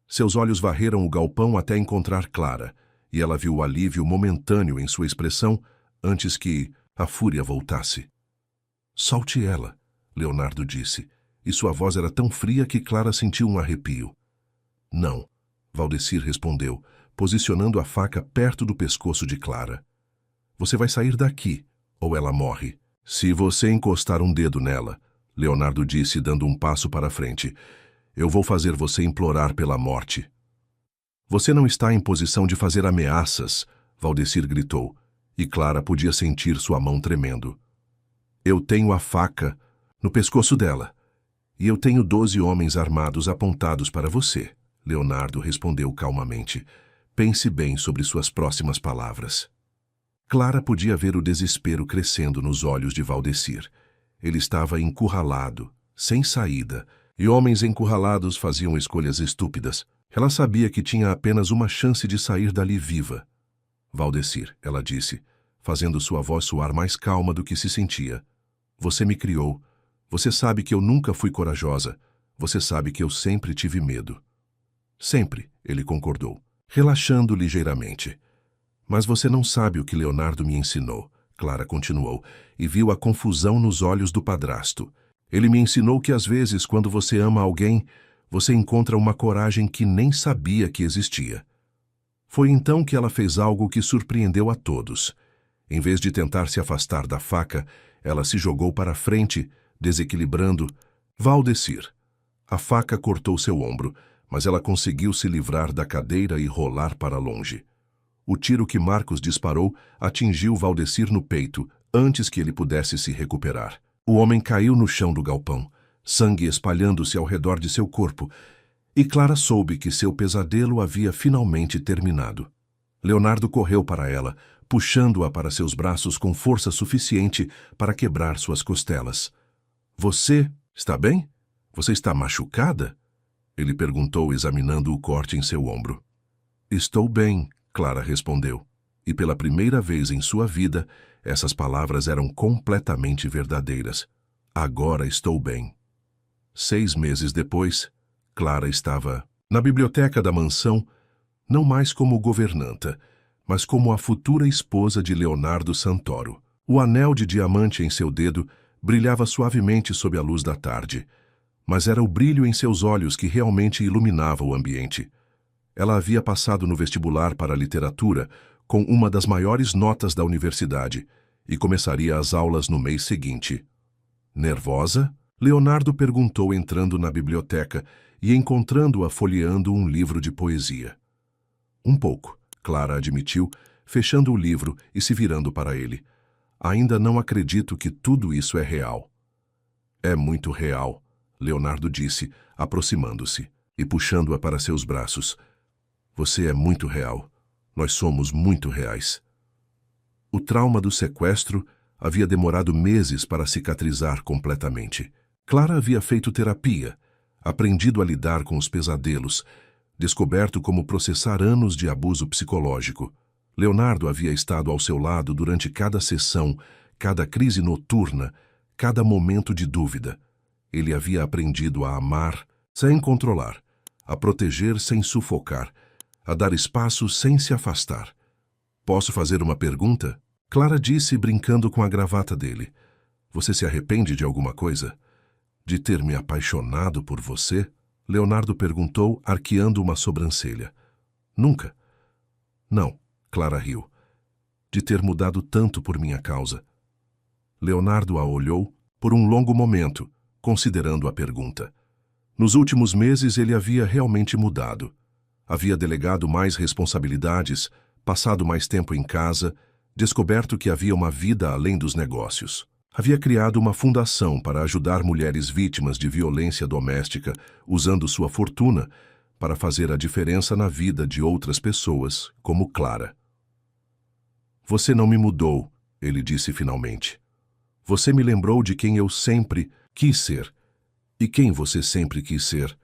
Seus olhos varreram o galpão até encontrar Clara, e ela viu o alívio momentâneo em sua expressão antes que a fúria voltasse. Solte ela, Leonardo disse, e sua voz era tão fria que Clara sentiu um arrepio. Não, Valdecir respondeu, posicionando a faca perto do pescoço de Clara. Você vai sair daqui, ou ela morre. Se você encostar um dedo nela, Leonardo disse dando um passo para frente, eu vou fazer você implorar pela morte. Você não está em posição de fazer ameaças, Valdecir gritou, e Clara podia sentir sua mão tremendo. Eu tenho a faca no pescoço dela, e eu tenho 12 homens armados apontados para você, Leonardo respondeu calmamente. Pense bem sobre suas próximas palavras. Clara podia ver o desespero crescendo nos olhos de Valdecir. Ele estava encurralado, sem saída, e homens encurralados faziam escolhas estúpidas. Ela sabia que tinha apenas uma chance de sair dali viva. Valdecir, ela disse, fazendo sua voz soar mais calma do que se sentia. Você me criou. Você sabe que eu nunca fui corajosa. Você sabe que eu sempre tive medo. Sempre, ele concordou, relaxando ligeiramente. Mas você não sabe o que Leonardo me ensinou, Clara continuou, e viu a confusão nos olhos do padrasto. Ele me ensinou que às vezes, quando você ama alguém, você encontra uma coragem que nem sabia que existia. Foi então que ela fez algo que surpreendeu a todos. Em vez de tentar se afastar da faca, ela se jogou para frente, desequilibrando. Valdecir. A faca cortou seu ombro, mas ela conseguiu se livrar da cadeira e rolar para longe. O tiro que Marcos disparou atingiu Valdecir no peito antes que ele pudesse se recuperar. O homem caiu no chão do galpão, sangue espalhando-se ao redor de seu corpo, e Clara soube que seu pesadelo havia finalmente terminado. Leonardo correu para ela, puxando-a para seus braços com força suficiente para quebrar suas costelas. Você está bem? Você está machucada? Ele perguntou, examinando o corte em seu ombro. Estou bem, Clara respondeu. E pela primeira vez em sua vida, essas palavras eram completamente verdadeiras. Agora estou bem. 6 meses depois, Clara estava na biblioteca da mansão, não mais como governanta, mas como a futura esposa de Leonardo Santoro. O anel de diamante em seu dedo brilhava suavemente sob a luz da tarde, mas era o brilho em seus olhos que realmente iluminava o ambiente. Ela havia passado no vestibular para a literatura com uma das maiores notas da universidade e começaria as aulas no mês seguinte. Nervosa? Leonardo perguntou entrando na biblioteca e encontrando-a folheando um livro de poesia. Um pouco, Clara admitiu, fechando o livro e se virando para ele. Ainda não acredito que tudo isso é real. É muito real, Leonardo disse, aproximando-se e puxando-a para seus braços. Você é muito real. Nós somos muito reais. O trauma do sequestro havia demorado meses para cicatrizar completamente. Clara havia feito terapia, aprendido a lidar com os pesadelos, descoberto como processar anos de abuso psicológico. Leonardo havia estado ao seu lado durante cada sessão, cada crise noturna, cada momento de dúvida. Ele havia aprendido a amar sem controlar, a proteger sem sufocar, a dar espaço sem se afastar. Posso fazer uma pergunta? Clara disse, brincando com a gravata dele. Você se arrepende de alguma coisa? De ter me apaixonado por você? Leonardo perguntou, arqueando uma sobrancelha. Nunca. Não, Clara riu. De ter mudado tanto por minha causa. Leonardo a olhou por um longo momento, considerando a pergunta. Nos últimos meses ele havia realmente mudado. Havia delegado mais responsabilidades, passado mais tempo em casa, descoberto que havia uma vida além dos negócios. Havia criado uma fundação para ajudar mulheres vítimas de violência doméstica, usando sua fortuna para fazer a diferença na vida de outras pessoas, como Clara. Você não me mudou, ele disse finalmente. Você me lembrou de quem eu sempre quis ser. E quem você sempre quis ser?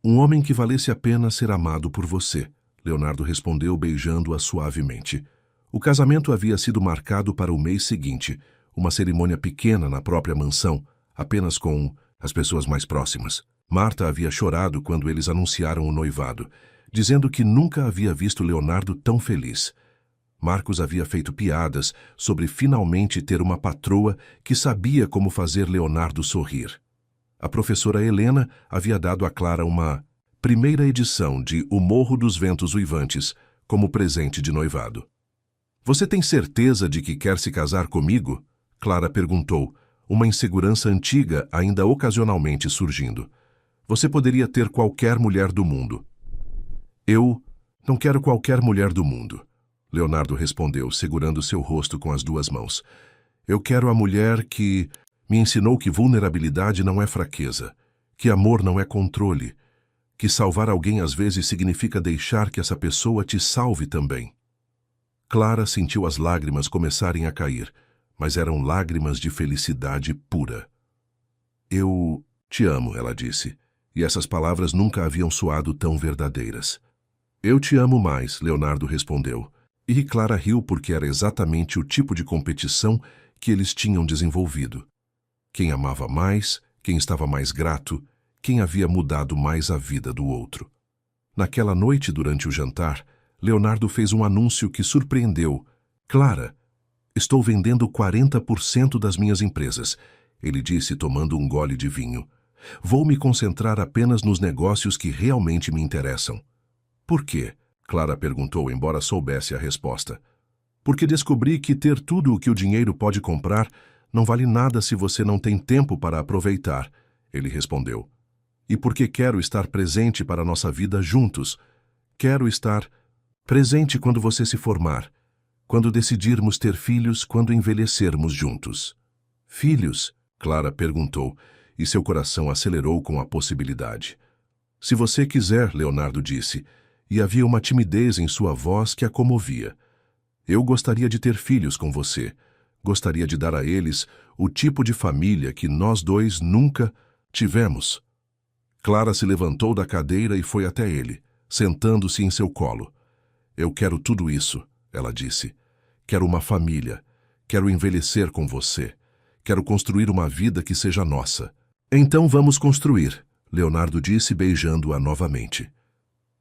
Um homem que valesse a pena ser amado por você, Leonardo respondeu, beijando-a suavemente. O casamento havia sido marcado para o mês seguinte, uma cerimônia pequena na própria mansão, apenas com as pessoas mais próximas. Marta havia chorado quando eles anunciaram o noivado, dizendo que nunca havia visto Leonardo tão feliz. Marcos havia feito piadas sobre finalmente ter uma patroa que sabia como fazer Leonardo sorrir. A professora Helena havia dado a Clara uma primeira edição de O Morro dos Ventos Uivantes como presente de noivado. Você tem certeza de que quer se casar comigo? Clara perguntou, uma insegurança antiga ainda ocasionalmente surgindo. Você poderia ter qualquer mulher do mundo. Eu não quero qualquer mulher do mundo, Leonardo respondeu, segurando seu rosto com as 2 mãos. Eu quero a mulher que me ensinou que vulnerabilidade não é fraqueza, que amor não é controle, que salvar alguém às vezes significa deixar que essa pessoa te salve também. Clara sentiu as lágrimas começarem a cair, mas eram lágrimas de felicidade pura. Eu te amo, ela disse, e essas palavras nunca haviam soado tão verdadeiras. Eu te amo mais, Leonardo respondeu, e Clara riu porque era exatamente o tipo de competição que eles tinham desenvolvido. Quem amava mais, quem estava mais grato, quem havia mudado mais a vida do outro. Naquela noite, durante o jantar, Leonardo fez um anúncio que surpreendeu. Clara, estou vendendo 40% das minhas empresas, ele disse tomando um gole de vinho. Vou me concentrar apenas nos negócios que realmente me interessam. Por quê? Clara perguntou, embora soubesse a resposta. Porque descobri que ter tudo o que o dinheiro pode comprar não vale nada se você não tem tempo para aproveitar, ele respondeu. E porque quero estar presente para a nossa vida juntos. Quero estar presente quando você se formar, quando decidirmos ter filhos, quando envelhecermos juntos. Filhos? Clara perguntou, e seu coração acelerou com a possibilidade. Se você quiser, Leonardo disse, e havia uma timidez em sua voz que a comovia. Eu gostaria de ter filhos com você. Gostaria de dar a eles o tipo de família que nós dois nunca tivemos. Clara se levantou da cadeira e foi até ele, sentando-se em seu colo. Eu quero tudo isso, ela disse. Quero uma família. Quero envelhecer com você. Quero construir uma vida que seja nossa. Então vamos construir, Leonardo disse, beijando-a novamente.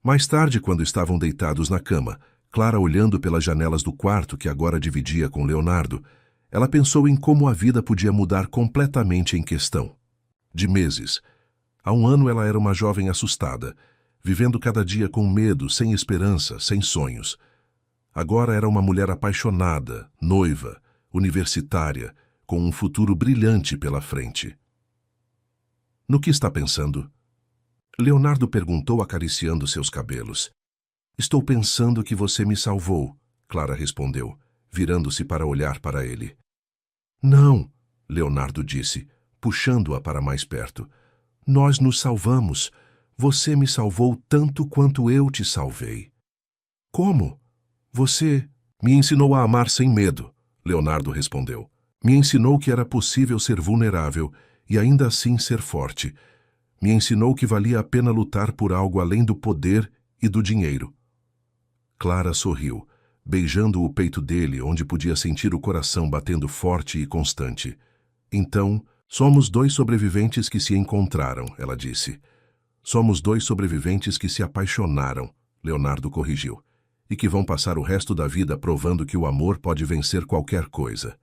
Mais tarde, quando estavam deitados na cama, Clara olhando pelas janelas do quarto que agora dividia com Leonardo, ela pensou em como a vida podia mudar completamente em questão. De meses. Há um ano ela era uma jovem assustada, vivendo cada dia com medo, sem esperança, sem sonhos. Agora era uma mulher apaixonada, noiva, universitária, com um futuro brilhante pela frente. No que está pensando? Leonardo perguntou, acariciando seus cabelos. Estou pensando que você me salvou, Clara respondeu, virando-se para olhar para ele. Não, Leonardo disse, puxando-a para mais perto. Nós nos salvamos. Você me salvou tanto quanto eu te salvei. Como? Você me ensinou a amar sem medo, Leonardo respondeu. Me ensinou que era possível ser vulnerável e ainda assim ser forte. Me ensinou que valia a pena lutar por algo além do poder e do dinheiro. Clara sorriu, beijando o peito dele, onde podia sentir o coração batendo forte e constante. Então, somos dois sobreviventes que se encontraram, ela disse. Somos dois sobreviventes que se apaixonaram, Leonardo corrigiu, e que vão passar o resto da vida provando que o amor pode vencer qualquer coisa.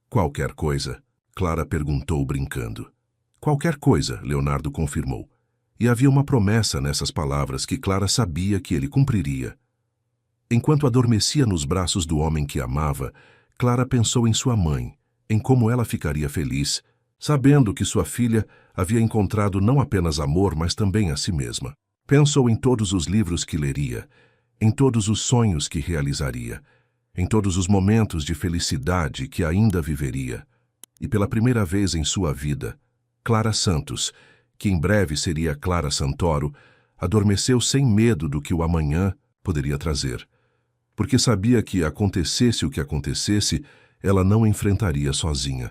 Qualquer coisa? Clara perguntou, brincando. Qualquer coisa, Leonardo confirmou. E havia uma promessa nessas palavras que Clara sabia que ele cumpriria. Enquanto adormecia nos braços do homem que amava, Clara pensou em sua mãe, em como ela ficaria feliz, sabendo que sua filha havia encontrado não apenas amor, mas também a si mesma. Pensou em todos os livros que leria, em todos os sonhos que realizaria, em todos os momentos de felicidade que ainda viveria. E pela primeira vez em sua vida, Clara Santos, que em breve seria Clara Santoro, adormeceu sem medo do que o amanhã poderia trazer, porque sabia que acontecesse o que acontecesse, ela não enfrentaria sozinha.